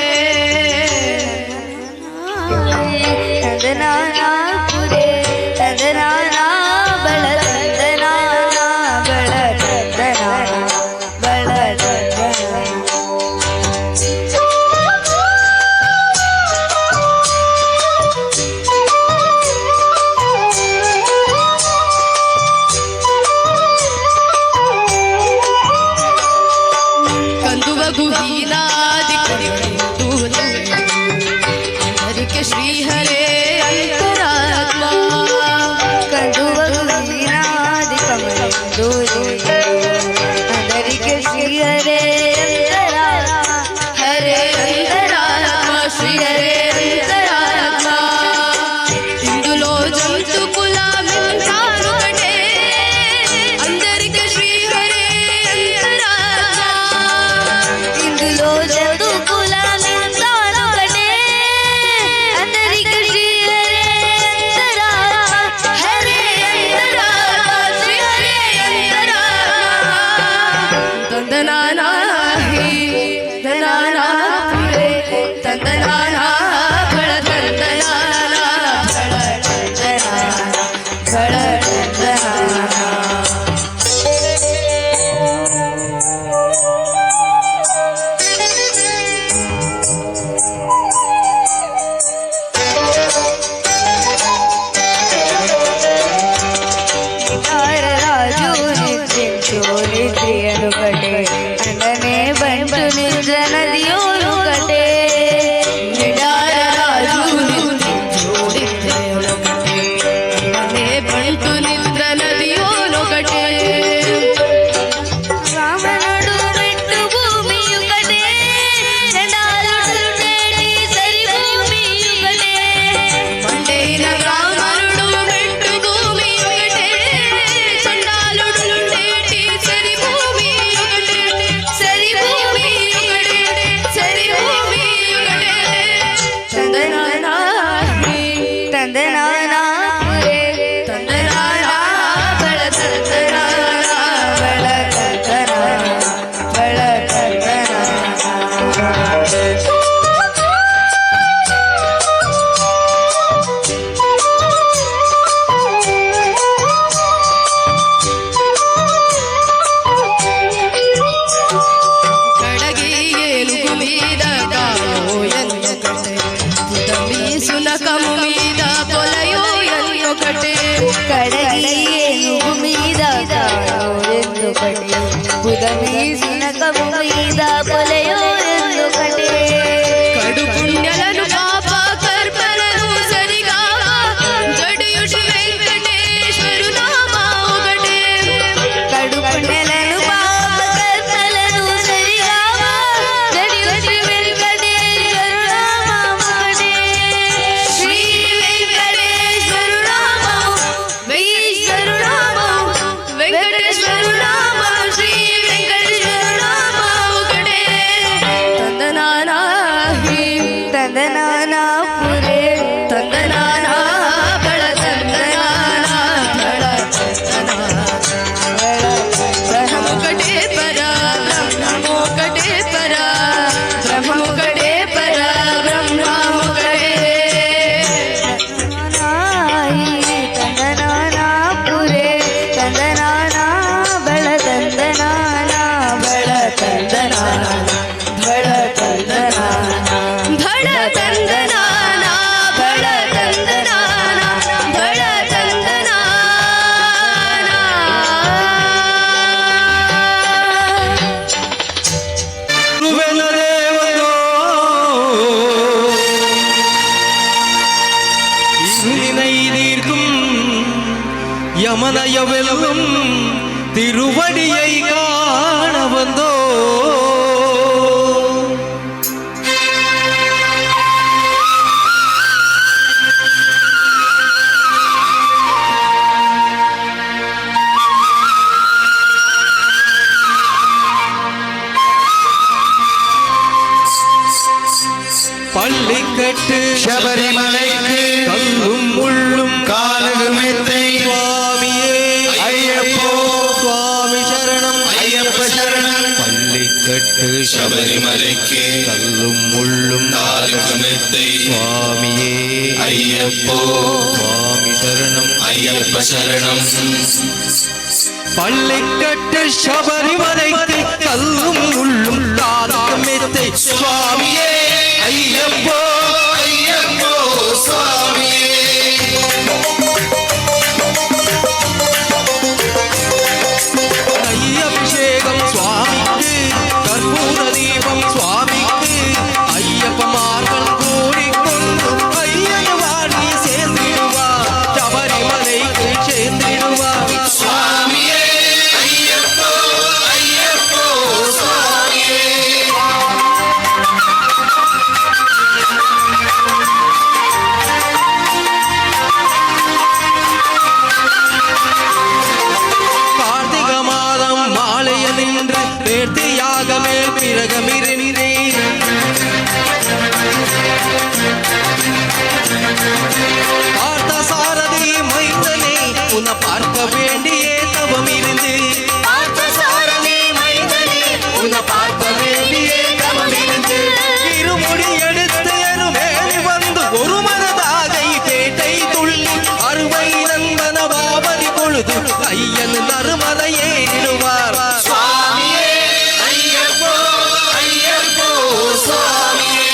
ತಂದನಾನಾಪುರೆ ತಂದನಾನಾ ಬಳ ತಂದನಾನಾ ಬಳ ತಂದನಾನಾ ಬಳ ಕಂದುವ ಗುಹೀನಾದಿ ಹರಿಕೆ ಶ್ರೀಹರೇ ಅಂತರಾತ್ಮ ಕಂದುವ ಗುಹೀನಾದಿ ಹರಿಕೆ ಶ್ರೀಹರೇ ಅಂತರಾತ್ಮ ಹರೇ ಅಂತರಾತ್ಮ ಶ್ರೀಹರೇ ಅಂತರಾತ್ಮ ఇందులో జంతు కులమింటారు కటే అందరికి శ్రీహరే అంతరాత్మ ఇందులో జంతు కులమింటారు కటే అందరికి శ్రీహరే అంతరాత్మ హరే అంతరాత్మ శ్రీహరే అంతరాత్మ తందనానాహి తందనానాపురే తందనానా బళ తందనానా బళ తందనానా బళ తందనానా రాజు నిత్యంచో నిత్రియను కటే అండనే బంటు నిర్జనదియోను కటే నిడార రాజు నిత్యంచో నిత్రియను కటే అండనే బంటు నిర్జనదియోను కటే రామనుడు మెట్టు భూమియు కటే చండాలుడు నేటి సరి భూమియు కటే పండైన రామనుడు మెట్టు భూమియు కటే చండాలుడు నేటి సరి భూమియు కటే సరి భూమియు కటే సరి భూమియు కటే తందనానాహి తందనానాపురే తందనానా బళ తందనానా బళ తందనానా బళ తందనానా కడగి ఏనుగు మీద కాయో ఎన్నొకటే పుదమి సునకము మీద పొలయో ఎన్నొకటే కడగి ఏనుగు మీద కాయో ఎన్నొకటే పుదమి సునకము మీద పొలయో ఎన్నొకటే కడు పుణ్యలను పాప కర్మలను సరిగా జడియుషి వెంకటేశ్వరు నామా ఒకటే కడు పుణ్యలను పాప కర్మలను సరిగా జడియుషి వెంకటేశ్వరు నామా ఒకటే శ్రీ వెంకటేశ్వరు నామా వెంకటేశ్వరు నామా వెంకటేశ్వరు నామా శ్రీ వెంకటేశ్వరు சபரியை காண வந்தோ பள்ளிக்கட்டு ശബരിമലയ്ക്ക് கல்லும் முள்ளும் കാലുകുമെത്തൈ சுவாமியே അയ്യപ്പോ சுவாமி சரணம் അയ്യപ്പ ശരണം பள்ளிக்கட்டு ശബരിമലയ്ക്ക് கல்லும் முள்ளும் കാലുകുമെത്തൈ சுவாமியே അയ്യപ്പോ சுவாமி சரணம் അയ്യപ്പ ശരണം பள்ளிக்கட்டு சபரிமலைக்கு கல்லும் முள்ளும் காலமெத்தை സ്വാമിയേ അയ്യപ്പോ അയ്യപ്പോ സ്വാമിയേ ஐயபிஷேகம் சுவாமிக்கு கற்பூர தீபம் சுவாமிக்கு ஐயப்பமார்கள் கூடிக்கொண்டு ஐயன் வாடி சேர்ந்திடுவார் சபரிமலைக்கு சேர்ந்திடுவார் സ്വാമിയേ അയ്യപ്പോ അയ്യപ്പോ സ്വാമിയേ கார்த்திக மாதம் மாலைய நின்று நேர்த்தியாக மேல் பிறகமிருந்தேன் பார்த்த சாரதி மைந்தனே உன்னை பார்க்க வேண்டியே தவம் இருந்து உன்னை பார்க்க வேண்டியே தவம் இருந்து இருமுடி எடுத்து எருமேலி வந்து ஒரு மனதாகை பேட்டை துள்ளி அறுவை நந்தன பாவதி பொழுது ஐயன் நறுமலையே இடுவார் സ്വാമിയേ അയ്യപ്പോ അയ്യപ്പോ സ്വാമിയേ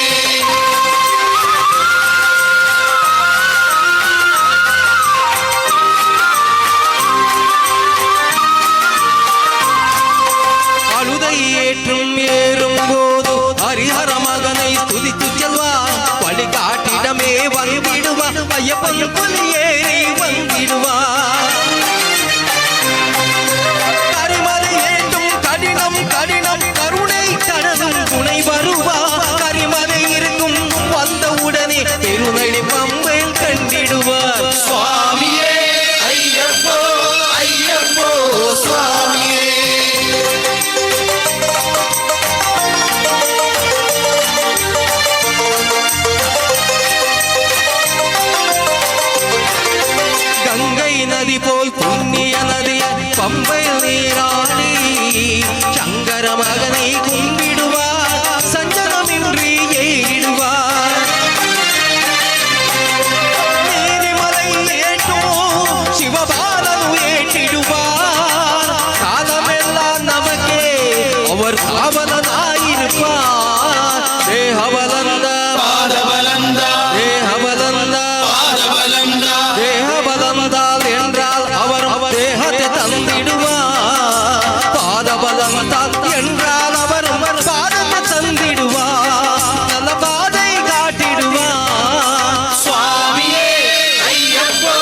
அழுதை ஏற்றும் ஏறும் போது ஹரிஹர மகனை துதித்து செல்வார் வழிகாட்டிடமே வந்திடுவார் ஐயப்பன் புலி ஏறி வந்திடுவார் கரிமலை ஏற்றும் கடினம் கடினம் கருணை கடலும் துணை வருவார் கரிமலை இருக்கும் வந்த உடனே பெருநடி பம்பையில் கண்டிடுவார் സ്വാമിയേ അയ്യപ്പോ അയ്യപ്പോ സ്വാമിയേ கங்கை நதி போல் புண்ணிய நதி பம்பை நீராடி சங்கர மகனை கும்பிடுவார் சஞ்சனமின்றி ஏறிடுவார் நீதிமலை ஏற்றும் சிவபாலன் ஏற்றிடுவார் காலமெல்லாம் நமக்கே அவர் காவலனாயிருப்பார் தேகபலந்த പാദബലന്ദ தேகபலந்த പാദബലന്ദ தேகபலந்தால் என்றால் அவர் தேகத்தை தந்திடுவார் பாதபலந்தால் என்றால் அவர் பாதத்தை தந்திடுவார் நல்ல பாதை காட்டிடுவார் സ്വാമിയേ അയ്യപ്പോ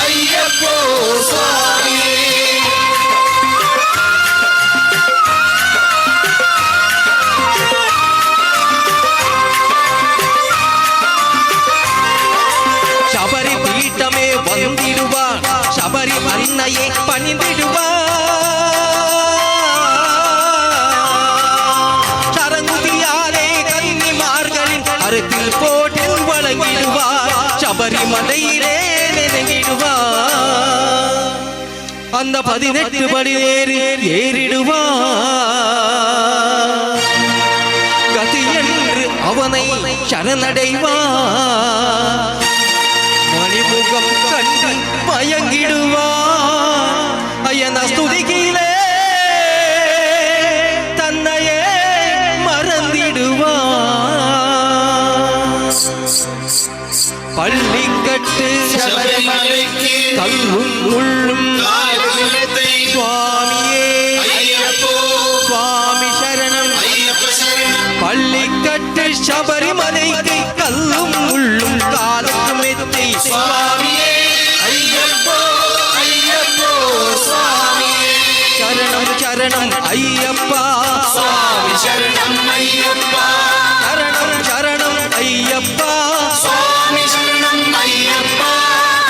അയ്യപ്പോ സ്വാമിയേ சபரி பீட்டமே வந்திடுவார் சபரி அன்னையை பணிந்திடுவார் சரங்குதியாலே கன்னிமார்களின் அருகில் போட்டில் வழங்கிடுவார் சபரிமலையிலே நினைவிடுவார் அந்த 18 படி ஏறிடுவார் கதி என்று அவனை சரணடைவார் மணிமுகம் கண்டு மயங்கிடுவார் ஐயன ஸ்துதியிலே தன்னையே மறந்திடுவார் பள்ளிக்கட்டு ശബരിമലയ്ക്ക് கல்லும் முள்ளும் കാലുകുമെത്തൈ சுவாமியே അയ്യപ്പോ சுவாமி சரணம் അയ്യപ്പ ശരണം பள்ளிக்கட்டு சபரிமலைக்கு கல்லும் முள்ளும் காலும் மெத்தை സ്വാമിയേ അയ്യപ്പോ അയ്യപ്പോ സ്വാമിയേ சரணம் சரணம் ಶರಣಂ ಅಯ್ಯಪ್ಪ ಸ್ವಾಮಿ ಶರಣಂ ಅಯ್ಯಪ್ಪ ಶರಣಂ ಶರಣಂ ಅಯ್ಯಪ್ಪ ಸ್ವಾಮಿ ಶರಣಂ ಅಯ್ಯಪ್ಪ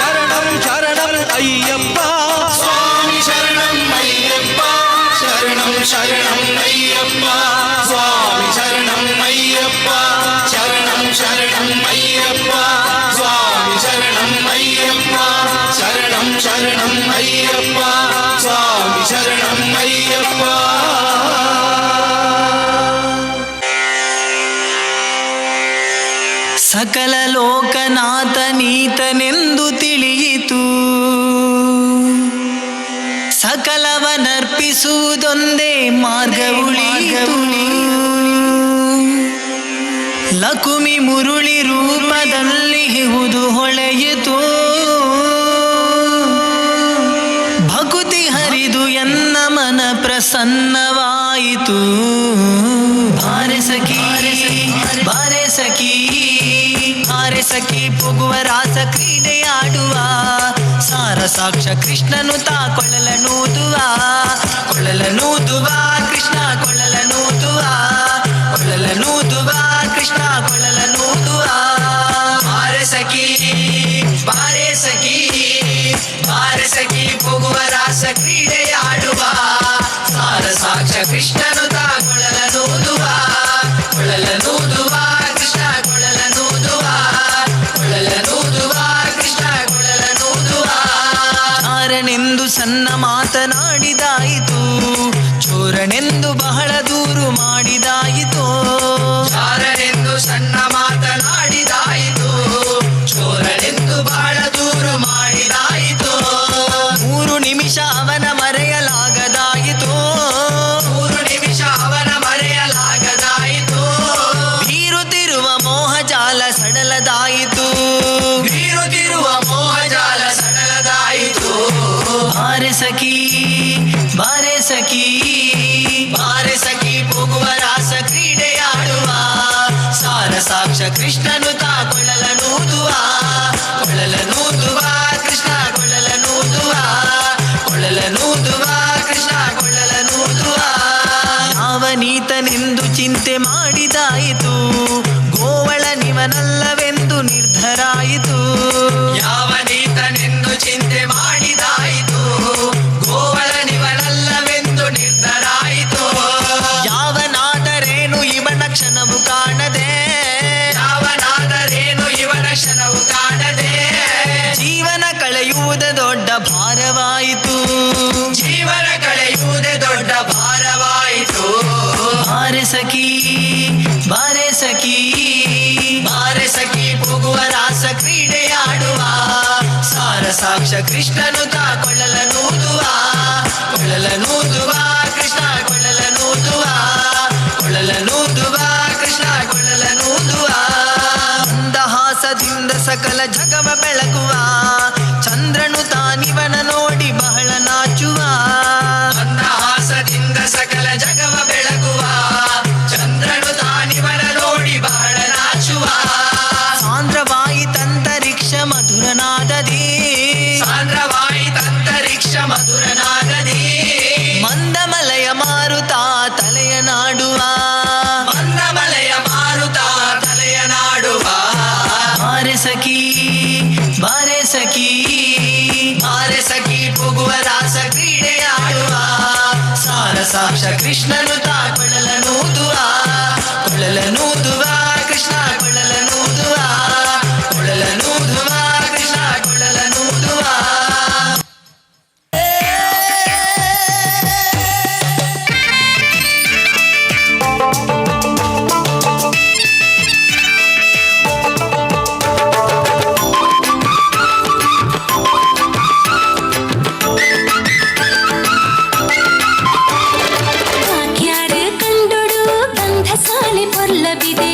ಶರಣಂ ಶರಣಂ ಅಯ್ಯಪ್ಪ ಸ್ವಾಮಿ ಶರಣಂ ಅಯ್ಯಪ್ಪ ಶರಣಂ ಶರಣಂ ಅಯ್ಯಪ್ಪ ಸ್ವಾಮಿ ಶರಣಂ ಅಯ್ಯಪ್ಪ ಶರಣಂ ಶರಣಂ ಅಯ್ಯಪ್ಪ ಸ್ವಾಮಿ ಶರಣಂ ಅಯ್ಯಪ್ಪ ಶರಣಂ ಶರಣಂ ಅಯ್ಯಪ್ಪ ಸ್ವಾಮಿ ಶರಣಂ ಅಯ್ಯಪ್ಪ ಸಕಲ ಲೋಕನಾಥ ನೀತನೆಂದು ತಿಳಿಯಿತು ಸಕಲವನರ್ಪಿಸುವುದೊಂದೇ ಮಾರ್ಗ ಉಳಿಯಿತು ಲಕುಮಿ ಮುರುಳಿ ರೂಪದಲ್ಲಿ ಇಹುದು ಹೊಳೆಯಿತು ಭಕುತಿ ಹರಿದು ಎನ್ನ ಮನ ಪ್ರಸನ್ನವಾಯಿತು ಬಾರೆ ಸಖಿ ಬಾರೆ ಸಖಿ ಬಾರೆ ಸಖಿ ಪುಗುವ ರಾಸ ಕ್ರೀಡೆಯಾಡುವ ಸಾರ ಸಾಕ್ಷ ಕೃಷ್ಣನು ತಾ ಕೊಳ್ಳಲನೂದುವ ಕೃಷ್ಣ ಕೊಳ್ಳಲನೂದುವ ಕೃಷ್ಣ ಕೊಳ್ಳಲನೂದುವ ಬಾರೆ ಸಖಿ ಬಾರೆ ಸಖಿ ಬಾರೆ ಸಖಿ ಪುಗುವ ರಾಸ ಕ್ರೀಡೆಯಾಡುವ ಸಾರ ಸಾಕ್ಷ ಕೃಷ್ಣನು ತಾ ಕೊಳ್ಳಲನೂದುವ ಕೃಷ್ಣ ಕೊಳ್ಳಲನೂದುವ ಕೃಷ್ಣ ಕೊಳ್ಳಲನೂದುವ ಚಾರನೆಂದು ಸಣ್ಣ ಮಾತನಾಡಿದಾಯಿತು ಚೋರನೆಂದು ಬಹಳ ದೂರು ಮಾಡಿದಾಯಿತು ಚಾರನೆಂದು ಸಣ್ಣ ಮಾತನಾಡಿದಾಯಿತು ಚೋರನೆಂದು ಬಹಳ ದೂರು ಮಾಡಿದಾಯಿತು 3 ನಿಮಿಷ ಅವನ ಮರೆಯಲಾಗದಾಯಿತು 3 ನಿಮಿಷ ಅವನ ಮರೆಯಲಾಗದಾಯಿತು ಬೀರುತ್ತಿರುವ ಮೋಹಜಾಲ ಸಡಲದಾಯಿತು ಬೀರುತ್ತಿರುವ ಮೋಹಜಾಲ ಸಡಲದಾಯಿತು ಬಾರೆ ಸಖಿ ಬಾರೆ ಸಖಿ ಬಾರೆ ಸಖಿ ಪುಗುವ ರಾಸ ಕ್ರೀಡೆಯಾಡುವ ಸಾರ ಸಾಕ್ಷ ಕೃಷ್ಣನು ತಾ ಕೊಳ್ಳಲನೂದುವ ಕೃಷ್ಣ ಕೊಳ್ಳಲನೂದುವ ಕೃಷ್ಣ ಕೊಳ್ಳಲನೂದುವ ಯಾವ ನೀತನೆಂದು ಚಿಂತೆ ಮಾಡಿದಾಯಿತು ಗೋವಳ ನಿವನಲ್ಲವೆಂದು ನಿರ್ಧರಾಯಿತು ಯಾವ ನೀತನೆಂದು ಚಿಂತೆ ಮಾಡಿದಾಯಿತು ಗೋವಳ ನಿವನಲ್ಲವೆಂದು ನಿರ್ಧರಾಯಿತು ಯಾವನಾದರೇನು ಇವನ ಕ್ಷಣವು ಕಾಣದೆ ಯಾವನಾದರೇನು ಇವನ ಕ್ಷಣವು ಕಾಣದೆ ಜೀವನ ಕಳೆಯುವುದೇ ದೊಡ್ಡ ಭಾರವಾಯಿತು ಜೀವನ ಕಳೆಯುವುದೇ ದೊಡ್ಡ ಭಾರವಾಯಿತು ಬಾರೆ ಸಖಿ ಬಾರೆ ಸಖಿ ಬಾರೆ ಸಖಿ ಪುಗುವ ರಾಸ ಕ್ರೀಡೆಯಾಡುವ ಸಾರ ಸಾಕ್ಷ ಕೃಷ್ಣನು ತಾ ಕೊಳ್ಳಲನೂದುವ ಕೃಷ್ಣ ಕೊಳ್ಳಲನೂದುವ ಕೃಷ್ಣ ಕೊಳ್ಳಲನೂದುವ ಮಂದಹಾಸದಿಂದ ಸಕಲ ಜಗವ ಬೆಳಗುವ ಚಂದ್ರನು ತಾನಿವನ ನೋಡಿ ಬಹಳ ನಾಚುವ ಮಂದಹಾಸದಿಂದ ಸಕಲ ಜಗವ ಬೆಳಗುವ ಚಂದ್ರನು ತಾನಿವನ ನೋಡಿ ಬಹಳ ನಾಚುವ ಸಾಂದ್ರವಾಯಿತಂತರಿಕ್ಷ ಮಧುರನಾದದಿ ಸಾಂದ್ರವಾಯಿತಂತರಿಕ್ಷ ಮಧುರನಾದದಿ ಮಂದಮಲಯ ಮಾರುತ ತಲೆಯ ನಾಡುವ ಮಂದಮಲಯ ಮಾರುತ ತಲೆಯ ನಾಡುವ ಬಾರೆ ಸಖಿ ಬಾರೆ ಸಖಿ ಬಾರೆ ಸಖಿ ಪುಗುವ ರಾಸ ಕ್ರೀಡೆಯಾಡುವ ಸಾರ ಸಾಕ್ಷ ಕೃಷ್ಣನು ತಾ ಕೊಳ್ಳಲನೂದುವ ಕೃಷ್ಣ ಕೊಳ್ಳಲನೂದುವ ಕೃಷ್ಣ ಕೊಳ್ಳಲನೂದುವ ಭಾಗ್ಯಾರ ಕಂಡೊಡು ಗಂಧ ಸಾಲೆ ಪೊರ್ಲವಿದೆ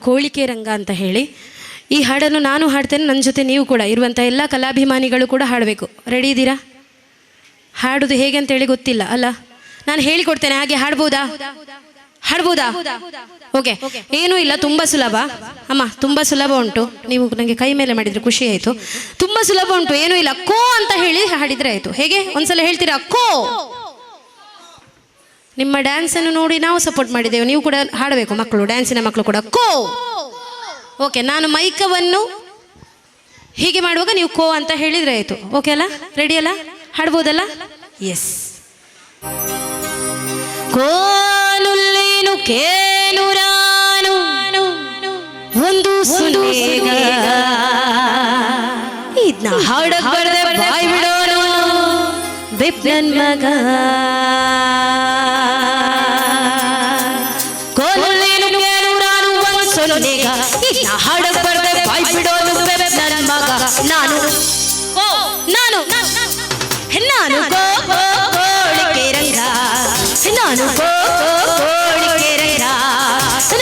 ಕೋಳಿಕೆ ರಂಗ ಅಂತ ಹೇಳಿ. ಈ ಹಾಡನ್ನು ನಾನು ಹಾಡ್ತೇನೆ, ನನ್ನ ಜೊತೆ ನೀವು ಕೂಡ ಇರುವಂಥ ಎಲ್ಲ ಕಲಾಭಿಮಾನಿಗಳು ಕೂಡ ಹಾಡಬೇಕು. ರೆಡಿ ಇದ್ದೀರಾ? ಹಾಡೋದು ಹೇಗೆ ಅಂತೇಳಿ ಗೊತ್ತಿಲ್ಲ ಅಲ್ಲ, ನಾನು ಹೇಳಿಕೊಡ್ತೇನೆ, ಹಾಗೆ ಹಾಡ್ಬೋದಾ? ಹಾಡ್ಬೋದಾ? ಓಕೆ, ಏನೂ ಇಲ್ಲ, ತುಂಬ ಸುಲಭ ಅಮ್ಮ, ತುಂಬ ಸುಲಭ ಉಂಟು. ನೀವು ನನಗೆ ಕೈ ಮೇಲೆ ಮಾಡಿದರೆ ಖುಷಿ ಆಯಿತು. ತುಂಬ ಸುಲಭ ಉಂಟು, ಏನೂ ಇಲ್ಲ, ಕೋ ಅಂತ ಹೇಳಿ ಹಾಡಿದರೆ ಆಯಿತು. ಹೇಗೆ ಒಂದ್ಸಲ ಹೇಳ್ತೀರಾ? ಕೋ. ನಿಮ್ಮ ಡ್ಯಾನ್ಸನ್ನು ನೋಡಿ ನಾವು ಸಪೋರ್ಟ್ ಮಾಡಿದ್ದೇವೆ, ನೀವು ಕೂಡ ಹಾಡಬೇಕು, ಮಕ್ಕಳು, ಡ್ಯಾನ್ಸಿನ ಮಕ್ಕಳು ಕೂಡ. ಕೋ. ಓಕೆ, ನಾನು ಮೈಕವನ್ನು ಹೀಗೆ ಮಾಡುವಾಗ ನೀವು ಕೋ ಅಂತ ಹೇಳಿದರೆ ಆಯಿತು. ಓಕೆ ಅಲ್ಲ? ರೆಡಿ ಅಲ್ಲ? ಹಾಡ್ಬೋದಲ್ಲ? ಎಸ್. ಕೋನುಲ್ಲೇನು ಕೇನುರಾನು ಒಂದು ಸುಂದೇಗ ಇದನ್ನ ಹಾಡಕ್ ಬರ್ದೆ ಬಾಯ್ ಬಿಡೋನು ಬೆಪ್ ನನ್ ಮಗ. ಕೋನುಲ್ಲೇನು ಕೇನುರಾನು ಒಂದು ಸುಂದೇಗ ಇದನ್ನ ಹಾಡಕ್ ಬರ್ದೆ ಬಾಯ್ ಬಿಡೋನು ಬೆಪ್ ನನ್ ಮಗ. ನಾನು ನಾನು ನಾನು ಕೋಳಿಕೆ ರಂಗ, ನಾನು ಕೋಳಿಕೆ ರಂಗ,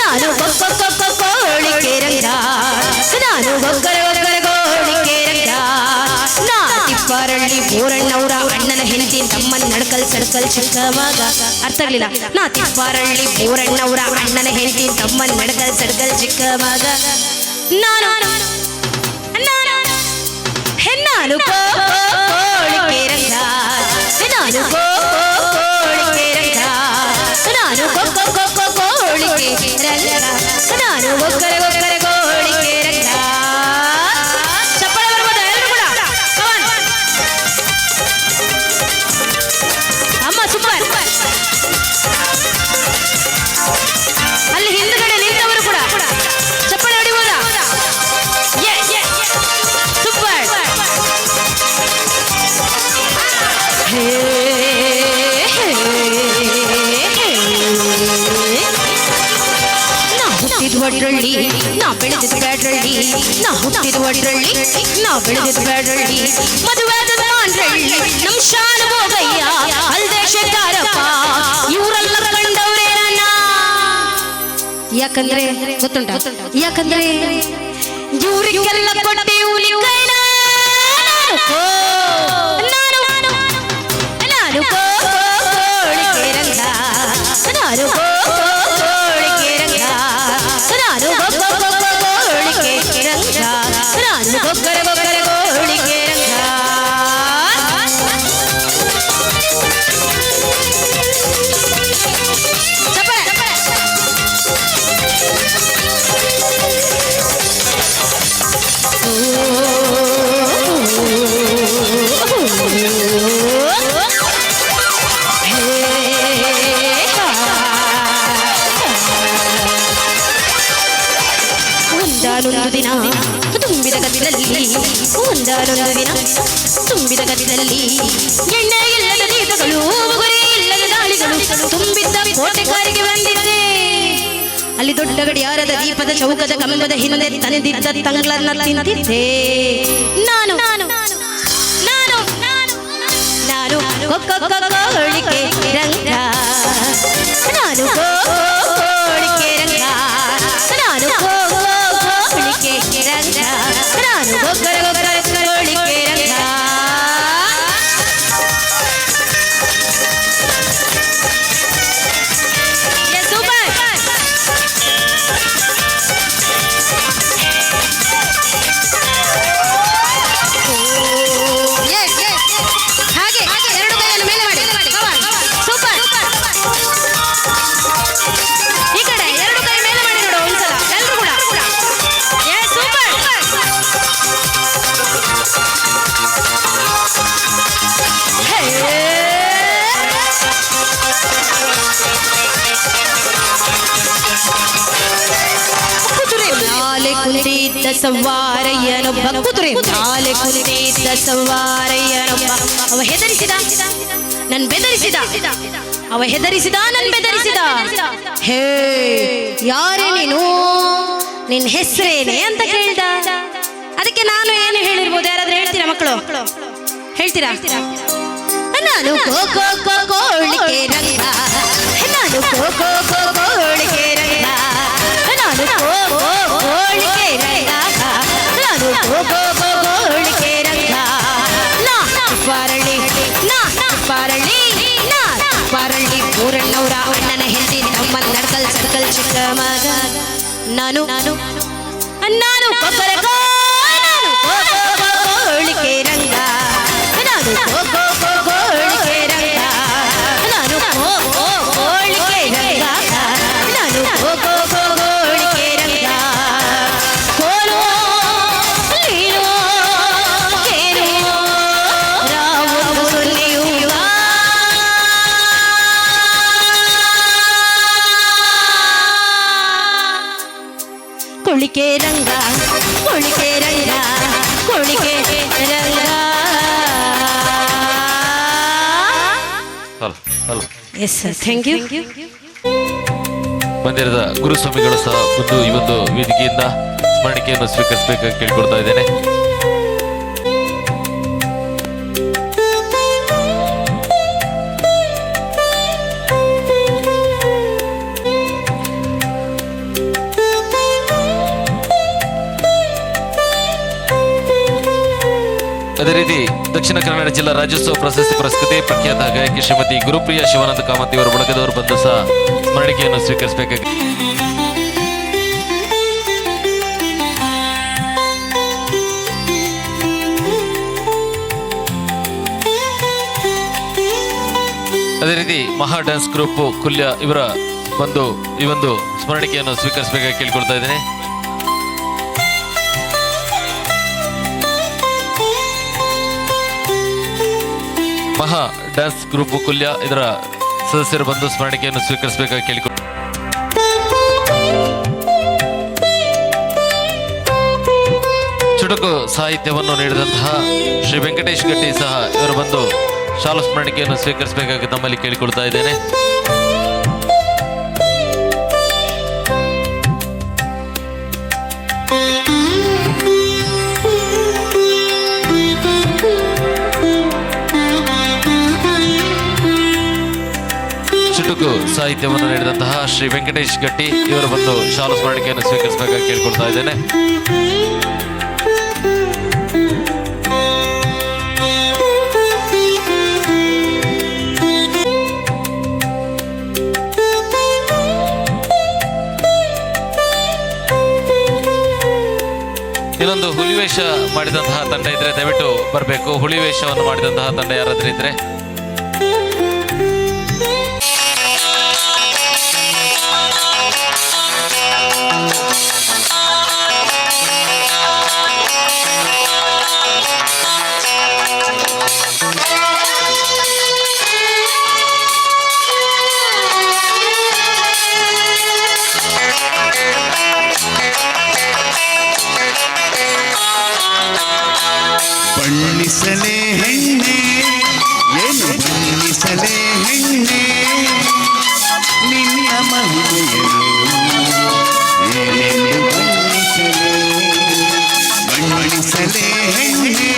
ನಾನು ಕೋಳಿಕೆ ರಂಗ, ನಾನು ಒಕ್ಕರೆ ಕೋಳಿಕೆ ರಂಗ. ನಾ ತಿಪ್ಪಾರಳ್ಳಿ ಬೋರಣ್ಣವರ ಅಣ್ಣನ ಹೆಂಡತಿ ತಮ್ಮನ ನಡ್ಕಲ್ ಸಡ್ಕಲ್ ಚಿಕ್ಕ ಮಗ. ಅರ್ಥ ಆಗಲಿಲ್ಲ? ನಾ ತಿಪ್ಪಾರಳ್ಳಿ ಬೋರಣ್ಣವರ ಅಣ್ಣನ ಹೆಂಡತಿ ತಮ್ಮನ ನಡ್ಕಲ್ ಸಡ್ಕಲ್ ಚಿಕ್ಕ ಮಗ. ನಾನು ನಾನು ಕೋಳಿಕೆ ರಂಗ, ನಾನು ಕೋಳಿಕೆ ರಂಗ, ನಾನು ಕೋಳಿಕೆ ರಂಗ, ನಾನು ಒಕ್ಕರೆ ಕೋಳಿಕೆ ರಂಗ. ಚಪ್ಪಾಳೆ ಬರ್ಬೋದಾ ಎಲ್ಲರೂ ಕೂಡ? ಅಮ್ಮ ಸೂಪರ್. ಅಲ್ಲಿ ಹಿಂದ್ಗಡೆ ನಿಂತವರು ಕೂಡ ಚಪ್ಪಾಳೆ ಹೊಡಿಬೋದಾ? ಸೂಪರ್. ನಾ ಹುಟ್ಟಿದ ಒಡ್ರಳ್ಳಿ, ನಾ ಬೆಳೆದಿದ್ದ ಬ್ಯಾಡ್ರಳ್ಳಿ, ನಾ ಹುಟ್ಟಿದ ಒಡ್ರಳ್ಳಿ, ನಾ ಬೆಳೆದಿದ್ದ ಬ್ಯಾಡ್ರಳ್ಳಿ, ಮದುವೆದ ಮಾಂಡ್ರಳ್ಳಿ, ನಮ್ ಶಾನ ಹೋಗಯ್ಯ ಅಲ್ದೆ ಶೇಖರಪ್ಪ, ಇವರೆಲ್ಲ ಕಂಡವ್ರೆ ನನ್ನ. ಯಾಕಂದ್ರೆ ಗೊತ್ತುಂಟ? ಯಾಕಂದ್ರೆ ಇವ್ರಿಗೆಲ್ಲ ಕೊಟ್ಟಿವು ನಿಗೈನ. ನಾನು ನಾನು ಕೋಳಿಕೆ ರಂಗ, ನಾನು ಕೋಳಿಕೆ ರಂಗ, ನಾನು ಕೋಳಿಕೆ ರಂಗ, ನಾನು ಒಕ್ಕರೆ ಕೋಳಿಕೆ ರಂಗ. ಒಂದಾನೊಂದು ದಿನ ತುಂಬಿದ ಗದಿಲಲ್ಲಿ, ಒಂದಾನೊಂದು ದಿನ ತುಂಬಿದ ಗದಿಲಲ್ಲಿ, ಎಣ್ಣೆ ಇಲ್ಲದ ದೀಪಗಳು, ಗುರಿ ಇಲ್ಲದ ದಾಳಿಗಳು ತುಂಬಿದ್ದ ಕೋಟೆಕಾರಿಗೆ ಬಂದಿದ್ದೆ. ಅಲ್ಲಿ ದೊಡ್ಡ ಗಡಿಯಾರದ ದೀಪದ ಚೌಕದ ಕಂಬದ ಹಿಂದೆ ತಂದಿದ್ದ ತಂಗ್ಳನ್ನ ತಿಂದಿದ್ದೆ. ನಾನು ನಾನು ನಾನು ನಾನು ಕೋಳಿಕೆ ರಂಗ, ನಾನು ಕೋಳಿಕೆ ರಂಗ, ನಾನು ಕೋಳಿಕೆ ರಂಗ, ನಾನು ಒಕ್ಕರೆ ಕೋಳಿಕೆ ರಂಗ. ಹಾಗೆ ಎರಡು ಕೈಯನ್ನು ಮೇಲೆ ಮಾಡಿ. ಸೂಪರ್. ಈ ಕಡೆ ಎರಡು ಕೈ ಮೇಲೆ ಮಾಡಿ ನೋಡು ಒಂದ್ಸಲ ಎಲ್ಲರೂ ಕೂಡ. ಸೂಪರ್. ಕುದುರೆ ಮ್ಯಾಲೆ ಕುಂತಿದ್ದ ಸವಾರಯ್ಯನೊಬ್ಬ, ಕುದುರೆ ಮ್ಯಾಲೆ ಕುಂತಿದ್ದ ಸವಾರಯ್ಯನೊಬ್ಬ, ಅವ ಹೆದರಿಸಿದ ನನ್ ಬೆದರಿಸಿದ, ಅವ ಹೆದರಿಸಿದ ನನ್ ಬೆದರಿಸಿದ. ಹೇ ಯಾರೇ ನೀನು, ನಿನ್ ಹೆಸರೇನೆ ಅಂತ ಕೇಳ್ದ. ಅದಕ್ಕೆ ನಾನು ಏನು ಹೇಳಿರ್ಬೋದು? ಯಾರಾದ್ರೂ ಹೇಳ್ತೀರಾ ಮಕ್ಕಳು? ಹೇಳ್ತೀರಾ? ನಾನು ಕೋಳಿಕೆ ರಂಗ, ನಾನು ಕೋಳಿಕೆ ರಂಗ, ನಾನು ಸರ್ಕಲ್ ಚಿಕ್ಕ ಮಗ ನಾನು ನಾನು ನಾನು ಕೊಕ್ಕರಕೋ, ನಾನು ಕೋಳಿಕೆ ರಂಗ, ನಾನು ಕೋಳಿಕೆ ರಂಗ, ನಾನು ಕೋಳಿಕೆ ರಂಗ, ನಾನು ಕೋಳಿಕೆ ರಂಗ. ಕೋಲು ನೀನು ಕೇನು ರಾವಣ ಸೊಲ್ಲಿಯುವ ಕೊಳಿಕೆ ರಂಗ, ಕೊಳಿಕೆ ರಂಗ, ಕೊಳಿಕೆ ರಂಗ. Yes sir, thank you. ಮಂದಿರದ ಗುರುಸ್ವಾಮಿಗಳು ಸಹ ಬಂದು ಈ ಒಂದು ವೇದಿಕೆಯಿಂದ ಸ್ಮರಣಿಕೆಯನ್ನು ಸ್ವೀಕರಿಸಬೇಕಾಗಿ ಕೇಳಿಕೊಳ್ತಾ ಇದ್ದೇನೆ. ಅದೇ ರೀತಿ ದಕ್ಷಿಣ ಕನ್ನಡ ಜಿಲ್ಲಾ ರಾಜ್ಯೋತ್ಸವ ಪ್ರಶಸ್ತಿ ಪುರಸ್ಕೃತೆ ಪ್ರಖ್ಯಾತ ಗಾಯಕಿ ಶ್ರೀಮತಿ ಗುರುಪ್ರಿಯ ಶಿವಾನಂದ ಕಾಮತಿ ಅವರ ಬಳಗದವರು ಬಂದು ಸಹ ಸ್ಮರಣಿಕೆಯನ್ನು ಸ್ವೀಕರಿಸಬೇಕಾಗಿ. ಅದೇ ರೀತಿ ಮಹಾ ಡ್ಯಾನ್ಸ್ ಗ್ರೂಪ್ ಕುಲ್ಯ ಇವರ ಬಂದು ಈ ಒಂದು ಸ್ಮರಣಿಕೆಯನ್ನು ಸ್ವೀಕರಿಸಬೇಕಾಗಿ ಕೇಳಿಕೊಳ್ತಾ ಇದ್ದೇನೆ. ಮಹಾ ಡ್ಯಾನ್ಸ್ ಗ್ರೂಪ್ ಕುಲ್ಯ ಇದರ ಸದಸ್ಯರು ಬಂದು ಸ್ಮರಣಿಕೆಯನ್ನು ಸ್ವೀಕರಿಸಬೇಕಾಗಿ ಕೇಳಿಕೊಂಡು ಚುಟುಕು ಸಾಹಿತ್ಯವನ್ನು ನೀಡಿದಂತಹ ಶ್ರೀ ವೆಂಕಟೇಶ್ ಗಟ್ಟಿ ಸಹ ಇವರು ಬಂದು ಶಾಲಾ ಸ್ಮರಣಿಕೆಯನ್ನು ಸ್ವೀಕರಿಸಬೇಕಾಗಿ ತಮ್ಮಲ್ಲಿ ಕೇಳಿಕೊಳ್ತಾ ಇದ್ದೇನೆ. ಚುಟುಕು ಸಾಹಿತ್ಯವನ್ನು ನೀಡಿದಂತಹ ಶ್ರೀ ವೆಂಕಟೇಶ್ ಗಟ್ಟಿ ಇವರು ಬಂದು ಶಾಲಾ ಸ್ಮರಣಿಕೆಯನ್ನು ಸ್ವೀಕರಿಸಬೇಕಾಗಿ ಕೇಳಿಕೊಳ್ತಾ ಇದ್ದೇನೆ. ಇನ್ನೊಂದು ಹುಲಿವೇಷ ಮಾಡಿದಂತಹ ತಂಡ ಇದ್ರೆ ದಯವಿಟ್ಟು ಬರಬೇಕು. ಹುಲಿವೇಷವನ್ನು ಮಾಡಿದಂತಹ ತಂಡ ಯಾರಾದ್ರೂ ಇದ್ರೆ ಬಣ್ಣಿಸಲೇ ಹೆಣ್ಣೆ, ಏನು ಬಣ್ಣಿಸಲೇ ಹೆಣ್ಣೆ, ನಿನ್ನ ಮಹಿಳೆಯರು ಏನೆಂದು ಬಣ್ಣಿಸಲೇ. ಬಣ್ಣಿಸಲೇ ಹೆಣ್ಣೆ,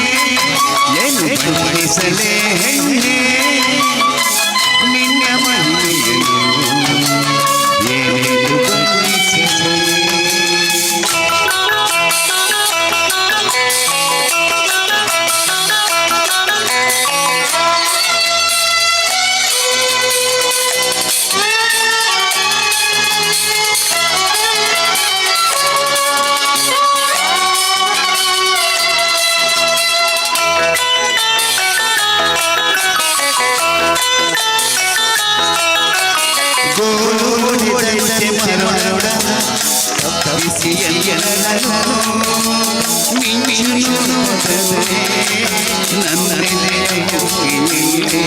ಏನು ಬಣ್ಣಿಸಲೇ ಹೆಣ್ಣೆ, ನಿನ್ನ ಮಹಿಳೆಯರು ಏನೆಂದು ಬಣ್ಣಿಸಲೇ. ಗೋಡಿದಂತೆ ಮರೊಡ ತಪ್ಪಿಸಿ ಎಲ್ಲರನ್ನು ಮಿಂಚು ನೋಡದೆ ನನ್ನೆದೆಯ ಮುಗಿಲಿದೆ.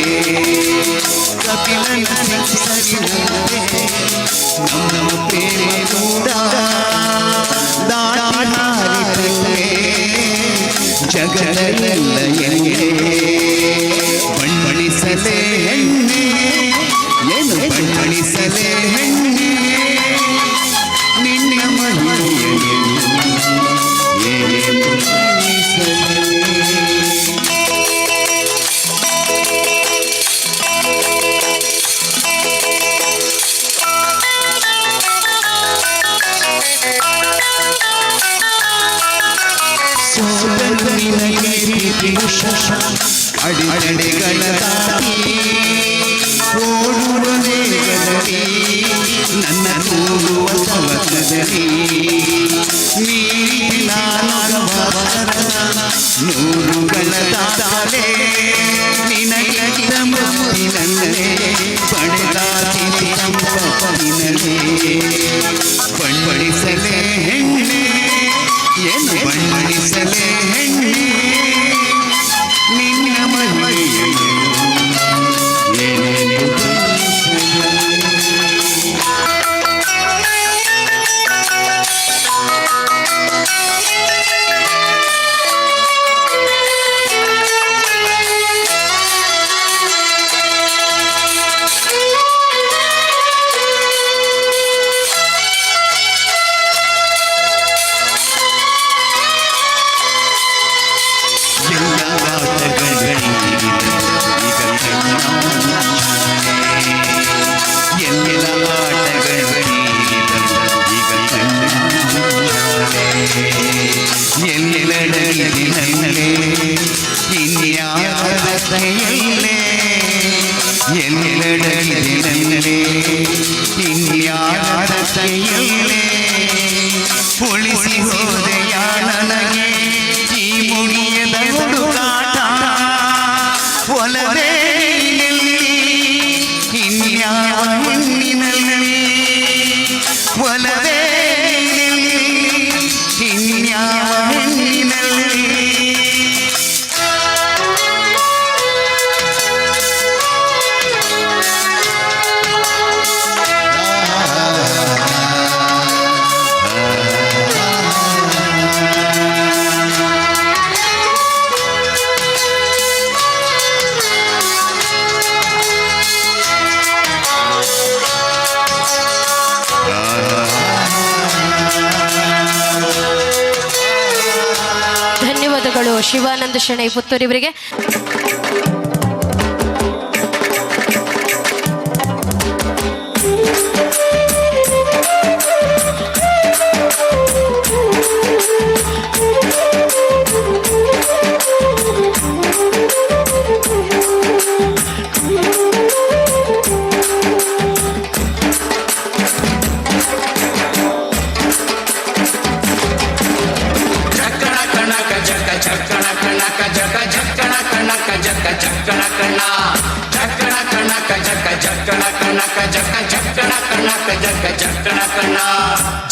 ಕಪಿಲನ ಸಿಂಚರಿನಂತೆ ನಮ್ಮ ಪ್ರೇಮ ಕೂಡ ದಾಟಿ ಹಾರಿತಂತೆ ಜಗದಲ್ಲ ಎಲ್ಲಿ. ಬಣ್ಣಿಸಲೇ ಹೆಣ್ಣೆ, ಏನು ಬಣ್ಣಿಸಲೇ ಹೆಣ್ಣೆ, ನಿನ್ನ ಮಹಿಳೆಯರು ಏನೆಂದು ಬಣ್ಣಿಸಲೇ. ಸೋದರ ನಿನಗೆ ಪ್ರೀತಿಯುಷ ಅಡೆತಡೆಗಳ ದಾಟಿ ಓಡುವ ವೇಗದಲ್ಲಿ ನನ್ನ ಮುತ್ತಿನಲೇ ಬಣ್ಣಿಸಲೇ ಹೆಣ್ಣೆ ಏನು ಬಣ್ಣಿಸಲೇ ಹೆಣ್ಣೆ ನಿನ್ನ ಮನೆಯನ್ನು ಏನೆಂದು ಉಳಿಸಿ ಹೋದೆಯ ನನಗೆ ಈ ಮುಗಿಯದ ಹುಡುಕಾಟ ಒಲವೇ ಇನ್ಯಾವ ಹೆಣ್ಣಿನಲ್ಲಿ ಒಲವೇ ಇನ್ಯಾವ ಹೆಣ್ಣಿನಲ್ಲಿ ಧನ್ಯವಾದಗಳು ಶಿವಾನಂದ ಶೆಣೈ ಪುತ್ತೂರಿವರಿಗೆ.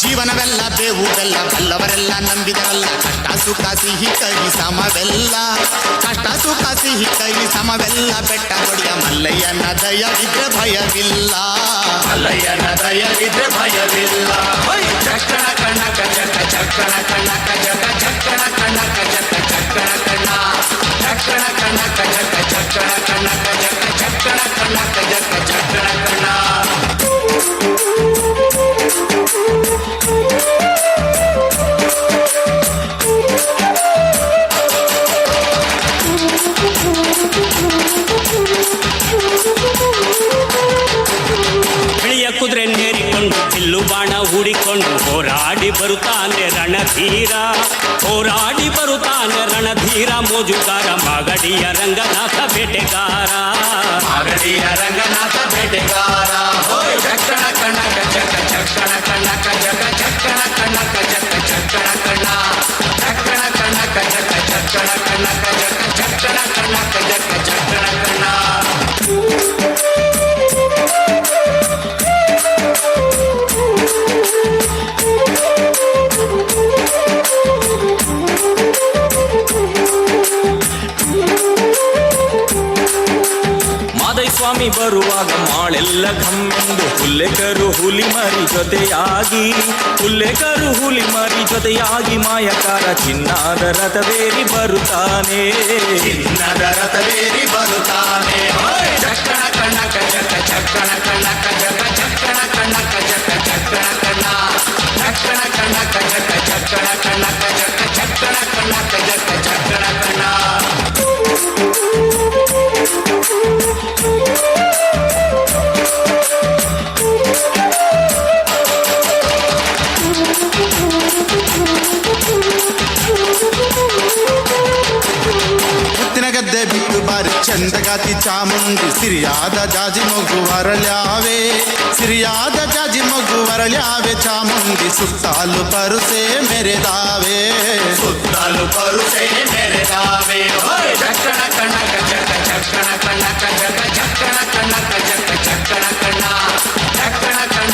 ಜೀವನವೆಲ್ಲ ಬೇವು ಬೆಲ್ಲ ಬಲ್ಲವರೆಲ್ಲ ನಂಬಿದರಲ್ಲ ಕಷ್ಟ ಸುಖ ಸಿಹಿ ಕೈ ಸಮವೆಲ್ಲ ಕಷ್ಟ ಸುಖ ಸಿಹಿ ಕೈ ಸಮವೆಲ್ಲ ಬೆಟ್ಟ ಕೊಡಿಯ ಮಲ್ಲಯ್ಯನ ದಯವಿದ್ರೆ ಭಯವಿಲ್ಲ ಮಲ್ಲಯ್ಯನ ದಯವಿದ್ರೆ ಭಯವಿಲ್ಲ ಚಕ್ಕಣ ಕಣಕ ಜಕ ಚಕ್ಕಣ ಕಣಕ ಜಕ ಚಕ್ಕಣ ಕಣಕ ಜಕ ಚಕ್ಕಣ ಕಣ ಚಕ್ಕಣ ಕಣಕ ಜಕ ಚಕ್ಕಣ ಕಣಕ ಜಕ ಚಕ್ಕಣ ಕಣಕ ಜಕ ಚಕ್ಕಣ ಕಣ ಬಿಳಿಯ ಕುದುರೆ ನೇರಿಕೊಂಡು ಬಿಲ್ಲು ಬಾಣ ಹೂಡಿಕೊಂಡು ಹೋರಾಡಿ ಬರುತ್ತಾನೆ ರಣಧೀರ ಹೋರಾಡಿ ಬರುತ್ತಾನೆ ರಣಧೀರ ಮೋಜುಗಾರ ಮಾಗಡಿಯ ರಂಗನಾಥ ಬೇಟೆಗಾರ ಮಾಗಡಿಯ ರಂಗನಾಥ ಬೇಟೆಗಾರ ಚಕ್ಕಣ ಕಣಕ ಜಕ ಚಕ್ಕಣ ಕಣಕ ಜಕ ಚಕ್ಕಣ ಕಣಕ ಜಕ ಚಕ್ಕಣ ಕಣ ಚಕ್ಕಣ ಕಣಕ ಜಕ ಚಕ್ಕಣ ಕಣಕ ಜಕ ಚಕ್ಕಣ ಕಣಕ ಜಕ ಚಕ್ಕಣ ಕಣ ಸ್ವಾಮಿ ಬರುವಾಗ ಮಾಳೆಲ್ಲ ಘಮ್ಮೆಂದು ಹುಲ್ಲೆಕರು ಹುಲಿ ಮರಿ ಜೊತೆಯಾಗಿ ಹುಲ್ಲೆಕರು ಹುಲಿ ಮರಿ ಜೊತೆಯಾಗಿ ಮಾಯಕಾರ ಚಿನ್ನದ ರಥವೇರಿ ಬರುತ್ತಾನೆ ಚಿನ್ನದ ರಥವೇರಿ ಬರುತ್ತಾನೆ ಚಕ್ಕಣ ಕಣಕ ಜಕ ಚಕ್ಕಣ ಕಣಕ ಜಕ ಚಕ್ಕಣ ಕಣಕ ಜಕ ಚಕ್ಕಣ ಕಣ ಚಕ್ಕಣ ಕಣಕ ಜಕ ಚಕ್ಕಣ ಕಣಕ ಜಕ ಚಕ್ಕಣ ಕಣಕ ಜಕ ಚಕ್ಕಣ ಕಣ ಗದ್ದೆ ಬಿಟ್ಟು ಬಾರಿ ಚಂದಗಾತಿ ಚಾಮುಂಡಿ ಸಿರಿಯಾದ ಜಾಜಿ ಮಗು ವರಳ್ಯಾವೆ ಸಿರಿಯಾದ ಜಾಜಿ ಮಗು ವರಳ್ಯಾವೆ ಚಾಮುಂಡಿ ಸುತ್ತಾಲು ಪರುಸೆ ಮೆರೆದಾವೆ ಸುತ್ತಾಲು ಪರುಸೆ ಮೆರೆದಾವೆ ಚಕ್ಕಣ ಕಣಕ ಜಕ ಚಕ್ಕಣ ಕಣಕ ಜಕ ಚಕ್ಕಣ ಕಣಕ ಜಕ ಚಕ್ಕಣ ಕಣ ಚಕ್ಕಣ ಕಣ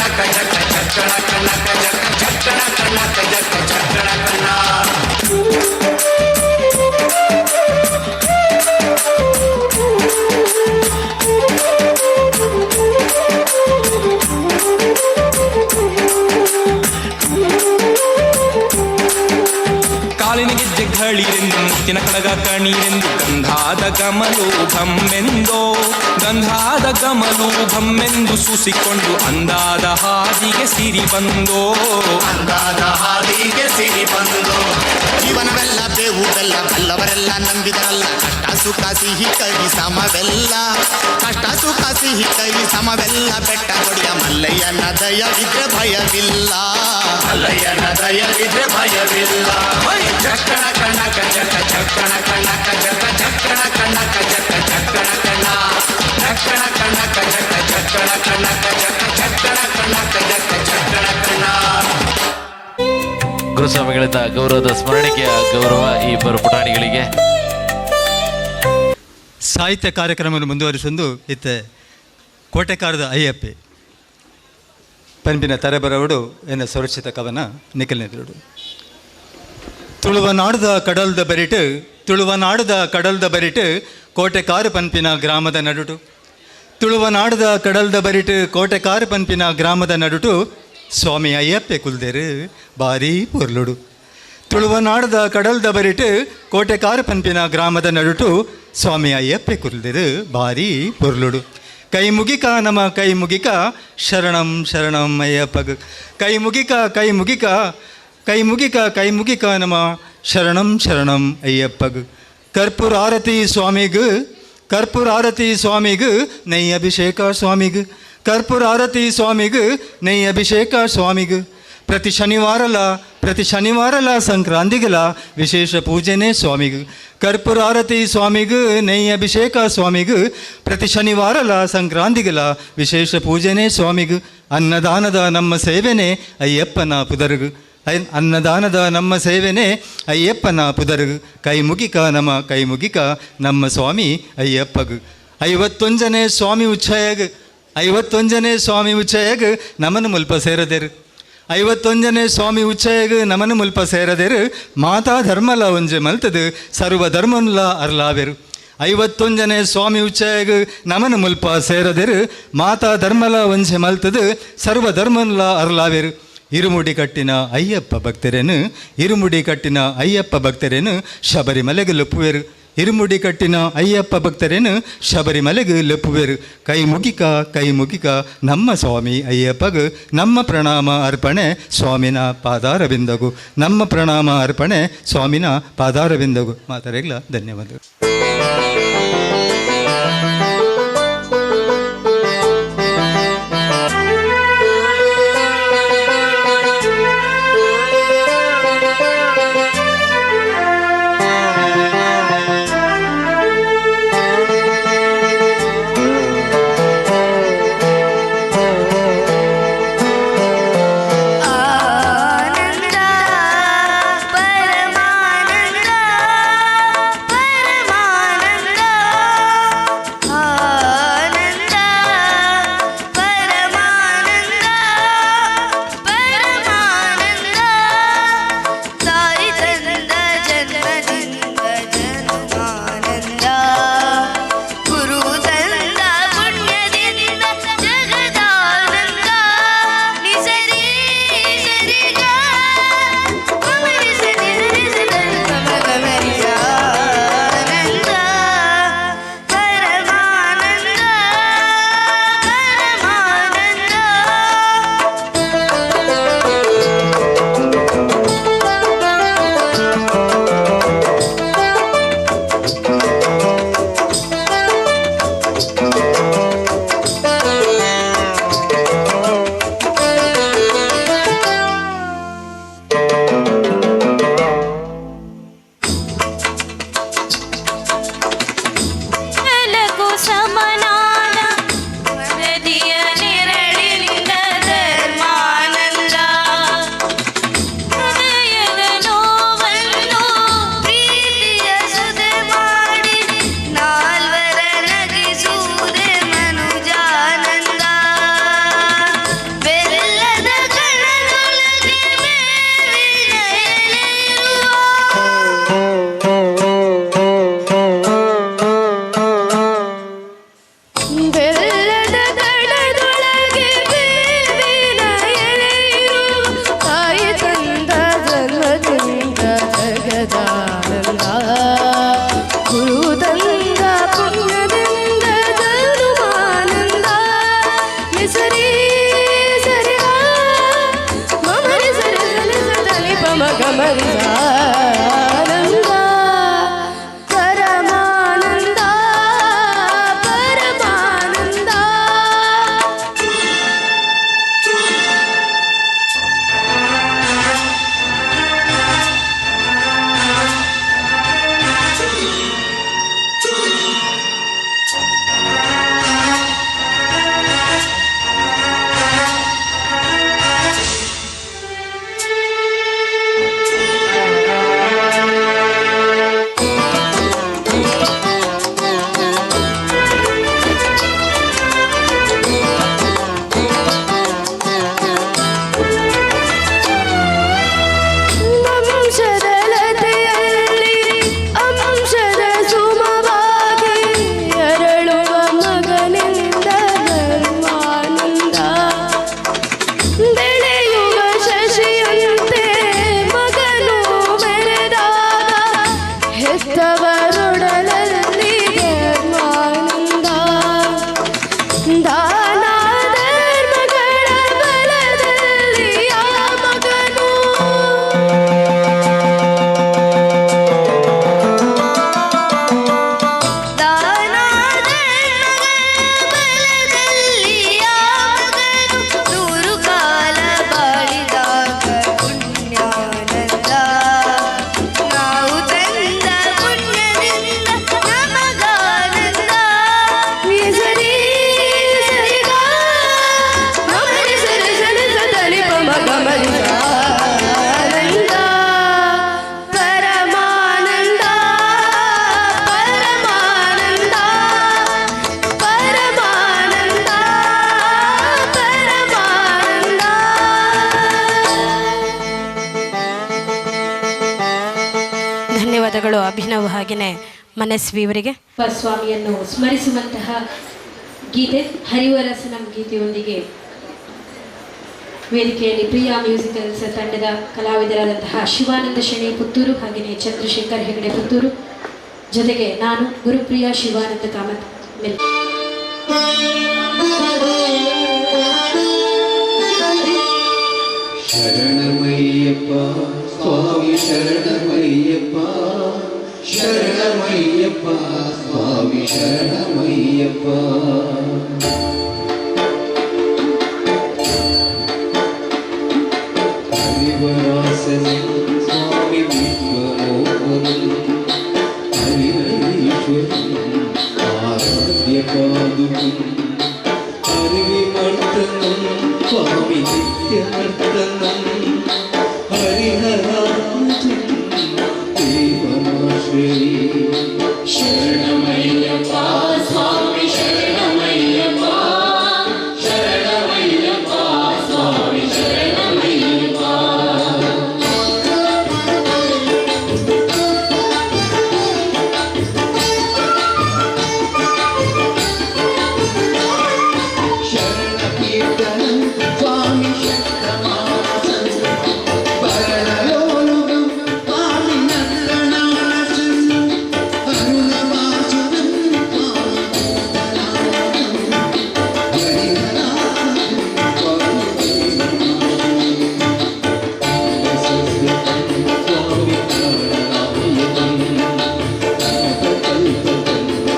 ಮುತ್ತಿನ ಕಡಗ ಕಣಿರೆಂದು ಗಂಧಾದ ಗಮಲು ಘಮ್ಮೆಂದೋ ಗಂಧಾದ ಗಮಲು ಘಮ್ಮೆಂದು ಸೂಸಿಕೊಂಡು ಅಂದಾದ ಹಾದಿಗೆ ಸಿರಿ ಬಂದೋ ಅಂದಾದ ಹಾದಿಗೆ ಸಿರಿ ಬಂದು ಜೀವನವೆಲ್ಲ ಬೇವು ಬೆಲ್ಲ ಬಲ್ಲವರೆಲ್ಲ ನಂಬಿದರಲ್ಲ ಕಷ್ಟ ಸುಖ ಸಿಹಿ ಕೈ ಸಮವೆಲ್ಲ ಕಷ್ಟ ಸುಖ ಸಿಹಿ ಕೈ ಸಮವೆಲ್ಲ ಬೆಟ್ಟ ಕೊಡಿಯ ಮಲ್ಲಯ್ಯನ ದಯವಿದ್ರೆ ಭಯವಿಲ್ಲ ಮಲ್ಲಯ್ಯನ ದಯವಿದ್ರೆ ಭಯವಿಲ್ಲ ಚಕ್ಕಣ ಕಣಕ ಜಕ ಚಕ್ಕಣ ಕಣಕ ಜಕ ಚಕ್ಕಣ ಕಣಕ ಜಕ ಚಕ್ಕಣ ಕಣ ಚಕ್ಕಣ ಕಣಕ ಜಕ ಚಕ್ಕಣ ಕಣಕ ಜಕ ಚಕ್ಕಣ ಕಣಕ ಜಕ ಚಕ್ಕಣ ಕಣ. ಗುರುಸ್ವಾಮಿಗಳಿಂದ ಗೌರವದ ಸ್ಮರಣಿಕೆಯ ಗೌರವ ಈ ಇಬ್ಬರು ಪುಟಾಣಿಗಳಿಗೆ. ಸಾಹಿತ್ಯ ಕಾರ್ಯಕ್ರಮವನ್ನು ಮುಂದುವರಿಸೊಂದು ಇತ್ತೆ ಕೋಟೆಕಾರದ ಅಯ್ಯಪ್ಪೆ ಪಂಪಿನ ತರಬರವಡು ಎನ್ನ ಸುರಕ್ಷಿತ ಕವನ ನಿಖಲ್ನೆದುರು ತುಳುವನಾಡುದ ಕಡಲ್ದ ಬರಿಟು ತುಳುವನಾಡುದ ಕಡಲ್ದ ಬರಿಟು ಕೋಟೆಕಾರು ಪಂಪಿನ ಗ್ರಾಮದ ನಡುಟು ತುಳುವನಾಡುದ ಕಡಲ್ದ ಬರಿಟು ಕೋಟೆಕಾರು ಪಂಪಿನ ಗ್ರಾಮದ ನಡುಟು ಸ್ವಾಮಿ ಅಯ್ಯಪ್ಪೆ ಕುಲ್ದೇರು ಬಾರಿ ಪೊರ್ಲುಡು ತುಳುವನಾಡುದ ಕಡಲ್ದ ಬರಿಟು ಕೋಟೆಕಾರು ಪಂಪಿನ ಗ್ರಾಮದ ನಡುಟು ಸ್ವಾಮಿ ಅಯ್ಯಪ್ಪೆ ಕುಲ್ದೇರು ಬಾರಿ ಪೊರ್ಲುಡು ಕೈ ಮುಗಿಕ ನಮ ಕೈ ಮುಗಿಕ ಶರಣಂ ಶರಣಂ ಅಯ್ಯಪ್ಪಗ ಕೈ ಮುಗಿಕ ಕೈ ಮುಗಿಕ ಕೈ ಮುಗಿಕ ಕೈ ಮುಗಿಕ ನಮ ಶರಣಂ ಶರಣಂ ಅಯ್ಯಪ್ಪಗ ಕರ್ಪೂರ ಆರತಿ ಸ್ವಾಮಿಗು ಕರ್ಪೂರ ಆರತಿ ಸ್ವಾಮಿಗು ನೈ ಅಭಿಷೇಕ ಸ್ವಾಮಿಗು ಕರ್ಪೂರ ಆರತಿ ಸ್ವಾಮಿಗು ನೈ ಅಭಿಷೇಕ ಸ್ವಾಮಿಗು ಪ್ರತಿ ಶನಿವಾರಲ ಸಂಕ್ರಾಂತಿಗಲ ವಿಶೇಷ ಪೂಜೆನೇ ಸ್ವಾಮಿಗು ಕರ್ಪೂರ ಆರತಿ ಸ್ವಾಮಿಗು ನೈ ಅಭಿಷೇಕ ಸ್ವಾಮಿಗು ಪ್ರತಿ ಶನಿವಾರಲ ಸಂಕ್ರಾಂತಿಗಲ ವಿಶೇಷ ಪೂಜೆನೇ ಸ್ವಾಮಿಗು ಅನ್ನದಾನದ ನಮ್ಮ ಸೇವೆನೇ ಅಯ್ಯಪ್ಪನ ಪುದರುಗು ಅನ್ನದಾನದ ನಮ್ಮ ಸೇವೆನೇ ಅಯ್ಯಪ್ಪನ ಪುದರುಗು ಕೈ ಮುಗಿಕ ನಮ ಕೈ ಮುಗಿಕ ನಮ್ಮ ಸ್ವಾಮಿ ಅಯ್ಯಪ್ಪಗು 51ನೇ ಸ್ವಾಮಿ ಉಚ್ಛಯಗ್ 51ನೇ ಸ್ವಾಮಿ ಉಚ್ಛಯಗ್ ನಮನ ಮುಲ್ಪ ಸೇರದೇರು 51ನೇ ಸ್ವಾಮಿ ಉಚ್ಛಯಗ್ ನಮನ ಮುಲ್ಪ ಸೇರದೇರು ಮಾತಾ ಧರ್ಮಲ ಒಂಜೆ ಮಲ್ತದು ಸರ್ವ ಧರ್ಮನ್ಲ ಅರ್ಲಾವೆರು 51ನೇ ಸ್ವಾಮಿ ಉಚ್ಛಯಗ್ ನಮನ ಮುಲ್ಪ ಸೇರದೇರು ಮಾತಾ ಧರ್ಮಲ ಒಂಜೆ ಮಲ್ತದು ಸರ್ವ ಧರ್ಮನ್ಲ ಅರ್ಲಾವೆರು ಇರುಮುಡಿ ಕಟ್ಟಿನ ಅಯ್ಯಪ್ಪ ಭಕ್ತರೇನು ಇರುಮುಡಿ ಕಟ್ಟಿನ ಅಯ್ಯಪ್ಪ ಭಕ್ತರೇನು ಶಬರಿಮಲೆಗೆ ಲೊಪ್ಪುವೆರು ಇರುಮುಡಿ ಕಟ್ಟಿನ ಅಯ್ಯಪ್ಪ ಭಕ್ತರೇನು ಶಬರಿಮಲೆಗೆ ಲೊಪ್ಪುವೆರು ಕೈ ಮುಗಿಕ ನಮ್ಮ ಸ್ವಾಮಿ ಅಯ್ಯಪ್ಪಗೂ ನಮ್ಮ ಪ್ರಣಾಮ ಅರ್ಪಣೆ ಸ್ವಾಮಿನ ಪಾದಾರವಿಂದಗೂ ನಮ್ಮ ಪ್ರಣಾಮ ಅರ್ಪಣೆ ಸ್ವಾಮಿನ ಪಾದಾರವಿಂದಗೂ ಮಾತಾಡಲ್ಲ ಧನ್ಯವಾದಗಳು. ಆನಂದ ಪರಮಾನಂದ ಪರಮಾನಂದ ಧನ್ಯವಾದಗಳು ಅಭಿನವ್ ಹಾಗೆಯೇ ಮನಸ್ವಿ ಇವರಿಗೆ. ಸ್ವಾಮಿಯನ್ನು ಸ್ಮರಿಸುವಂತಹ ಗೀತೆ ಹರಿವರಸನಂ ಗೀತೆಯೊಂದಿಗೆ ವೇದಿಕೆಯಲ್ಲಿ ಪ್ರಿಯಾ ಮ್ಯೂಸಿಕಲ್ಸ್ ತಂಡದ ಕಲಾವಿದರಾದಂತಹ ಶಿವಾನಂದ ಶೆಣೈ ಪುತ್ತೂರು ಹಾಗೆಯೇ ಚಂದ್ರಶೇಖರ್ ಹೆಗಡೆ ಪುತ್ತೂರು, ಜೊತೆಗೆ ನಾನು ಗುರುಪ್ರಿಯಾ ಶಿವಾನಂದ ಕಾಮತ್ ಮಿಲ್. ಶರಣಮಯ್ಯಪ್ಪ ಸ್ವಾಮಿ ಶರಣಮಯ್ಯಪ್ಪ ಶರಣಮಯ್ಯಪ್ಪ ಸ್ವಾಮಿ ಶರಣಮಯ್ಯಪ್ಪ. ಹರಿವರಾಸನ ಸ್ವಾಮಿ ವಿಶ್ವಮೋಹನ ಹರಿಹರೀಶ್ವರಂ ಆರಾಧ್ಯ ಪಾದುಕಂ ಹರಿವಿಮರ್ದನಂ ಸ್ವಾಮಿ ನಿತ್ಯಮರ್ದನಂ ಹರಿಹರಾಜಂ ದೇವಮಾಶ್ರಯೇ. ಶರಣಮಯ್ಯಪ್ಪ ಸ್ವಾಮಿ ಶರಣಮಯ್ಯಪ್ಪ ಶರಣಮಯ್ಯಪ್ಪ ಸ್ವಾಮಿ ಶರಣಮಯ್ಯಪ್ಪ. ಶರಣ ಕೀರ್ತನಂ ಸ್ವಾಮಿ ಶರಣಮಾಸಂ ಭರಣಲೋಲುಗಂ ಸ್ವಾಮಿ ನಂದನಾಸಂ ಅರುಣವಾಸುದಂ ಸ್ವಾಮಿ ಕೀರ್ತನಾಸಂ ಹರಿಹರಾಸಂ ಸ್ವಾಮಿ ದೇವಮಾಶ್ರಯೇ. ಸ್ವಾಮಿ ಪ್ರಾಣನಾಯಕಂ ಕನಕಕಲ್ಪಕಂ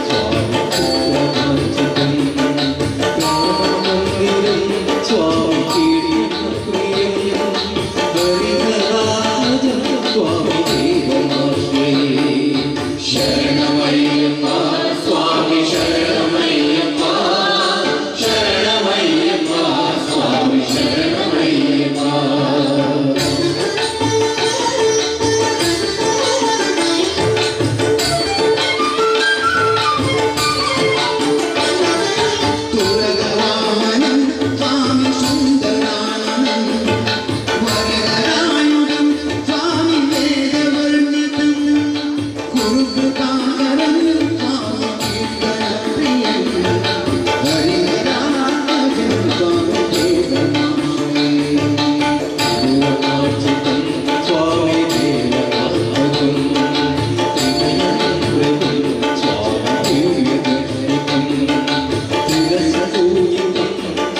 ಸ್ವಾಮಿ ಚಿತ್ರವಾಂಚಿತಂ ರಾಮಮಂದಿರಂ ಸ್ವಾಮಿ ಕೀರ್ತಿಪ್ರಿಯಂ ಹರಿಹರಾಜಂ ಸ್ವಾಮಿ ದೇವಮಾಶ್ರಯೇ. ಶರಣಮಯ್ಯಪ್ಪ ಸ್ವಾಮಿ ಶರಣಮಯ್ಯಪ್ಪ ಶರಣಮಯ್ಯಪ್ಪ ಸ್ವಾಮಿ ಶರಣಮಯ್ಯಪ್ಪ. ತುರಗವಾಮನಂ ಸ್ವಾಮಿ ಸುಂದರಾನನಂ ವರದರಾಯುಧಂ ಸ್ವಾಮಿ ವೇದವರ್ಣಿತಂ ಗುರುಕೃಪಾಕರಂ ಸ್ವಾಮಿ ಕೀರ್ತನಪ್ರಿಯಂ ಹರಿಹರಾಜಂ ಸ್ವಾಮಿ ದೇವಮಾಶ್ರಯೇ. ದೇವಮಾರ್ಚಿತಂ ಸ್ವಾಮಿ ದೇವಮಾರ್ಗಂ ತ್ರಿನಯನಪ್ರಭಂ ಸ್ವಾಮಿ ದಿವ್ಯದರ್ಶಿಕಂ ತಿರಸಪೂಜಿತಂ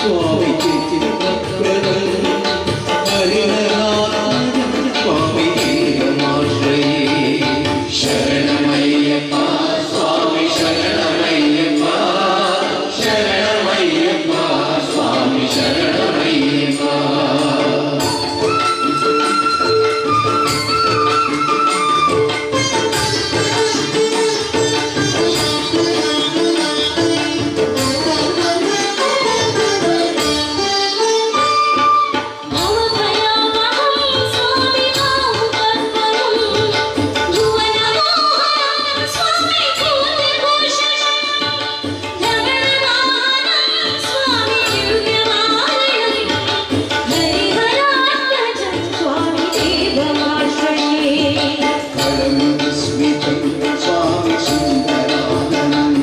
ಸ್ವಾಮಿ ಚಿತ್ರಪ್ರದಂ ಹರಿಹರಾಜಂ ಸ್ವಾಮಿ ದೇವಮಾಶ್ರಯೇ. ಶರಣಮಯ್ಯಪ್ಪ ಸ್ವಾಮಿ ಶರಣಮಯ್ಯಪ್ಪ ಶರಣಮಯ್ಯಪ್ಪ ಸ್ವಾಮಿ ಶರಣಮಯ್ಯಪ್ಪ. ಭವಭಯಾವಹಂ ಸ್ವಾಮಿ ಬಾಹುಕರ್ಪಣಂ ಭುವನಮೋಹನಂ ಸ್ವಾಮಿ ಭೂತಿಭೂಷಣಂ ಲವಣವಾಹನಂ ಸ್ವಾಮಿ ದಿವ್ಯವಾಹನಂ ಹರಿಹರಾತ್ಮಜಂ ಸ್ವಾಮಿ ದೇವಮಾಶ್ರಯೇ. ಕಳಮುಸ್ಮಿತಂ ಸ್ವಾಮಿ ಸುಂದರಾನನಂ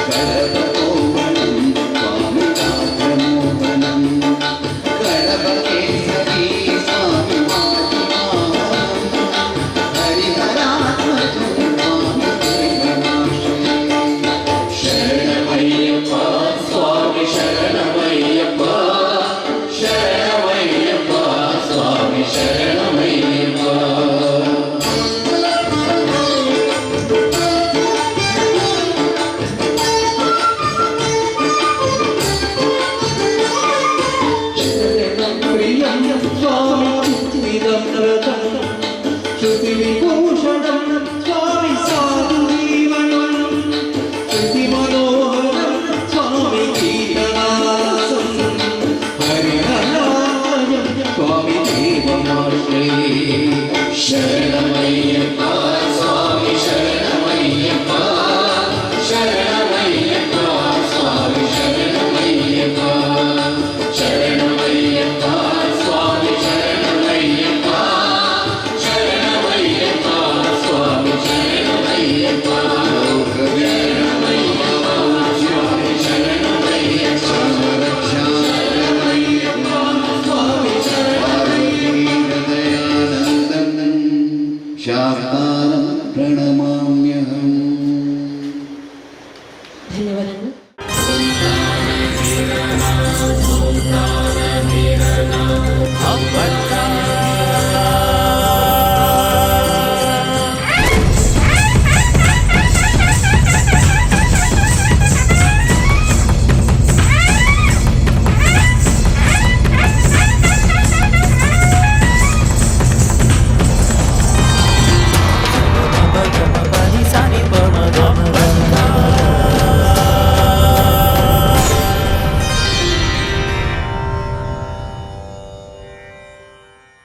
ಕಳವಕೋಮಲಂ ಸ್ವಾಮಿ ರಾಜಮೋಹನಂ ಕಳವಕೇಸರಿ ಸ್ವಾಮಿ ಮಾತಿಮಾನಂ ಹರಿಹರಾತ್ಮಜಂ ಸ್ವಾಮಿ ದೇವಮಾಶ್ರಯೇ. ಶರಣಮಯ್ಯಪ್ಪ ಸ್ವಾಮಿ ಶರಣಮಯ್ಯಪ್ಪ ಶರಣಮಯ್ಯಪ್ಪ ಸ್ವಾಮಿ ಶರಣಮಯ್ಯಪ್ಪ. ಶರಣಪ್ರಿಯಂ ಸ್ವಾಮಿ ಚಿತ್ತಿರಮ್ರತಂ ಶ್ರುತಿವಿಭೂಷಣಂ ಸ್ವಾಮಿ ಸಾಧುಜೀವನಂ ಶ್ರುತಿಮನೋಹರಂ ಸ್ವಾಮಿ ಕೀರ್ತನಾಸಂ ಹರಿಹರಾಜಂ ಸ್ವಾಮಿ ದೇವಮಾಶ್ರಯೇ. ಶರಣ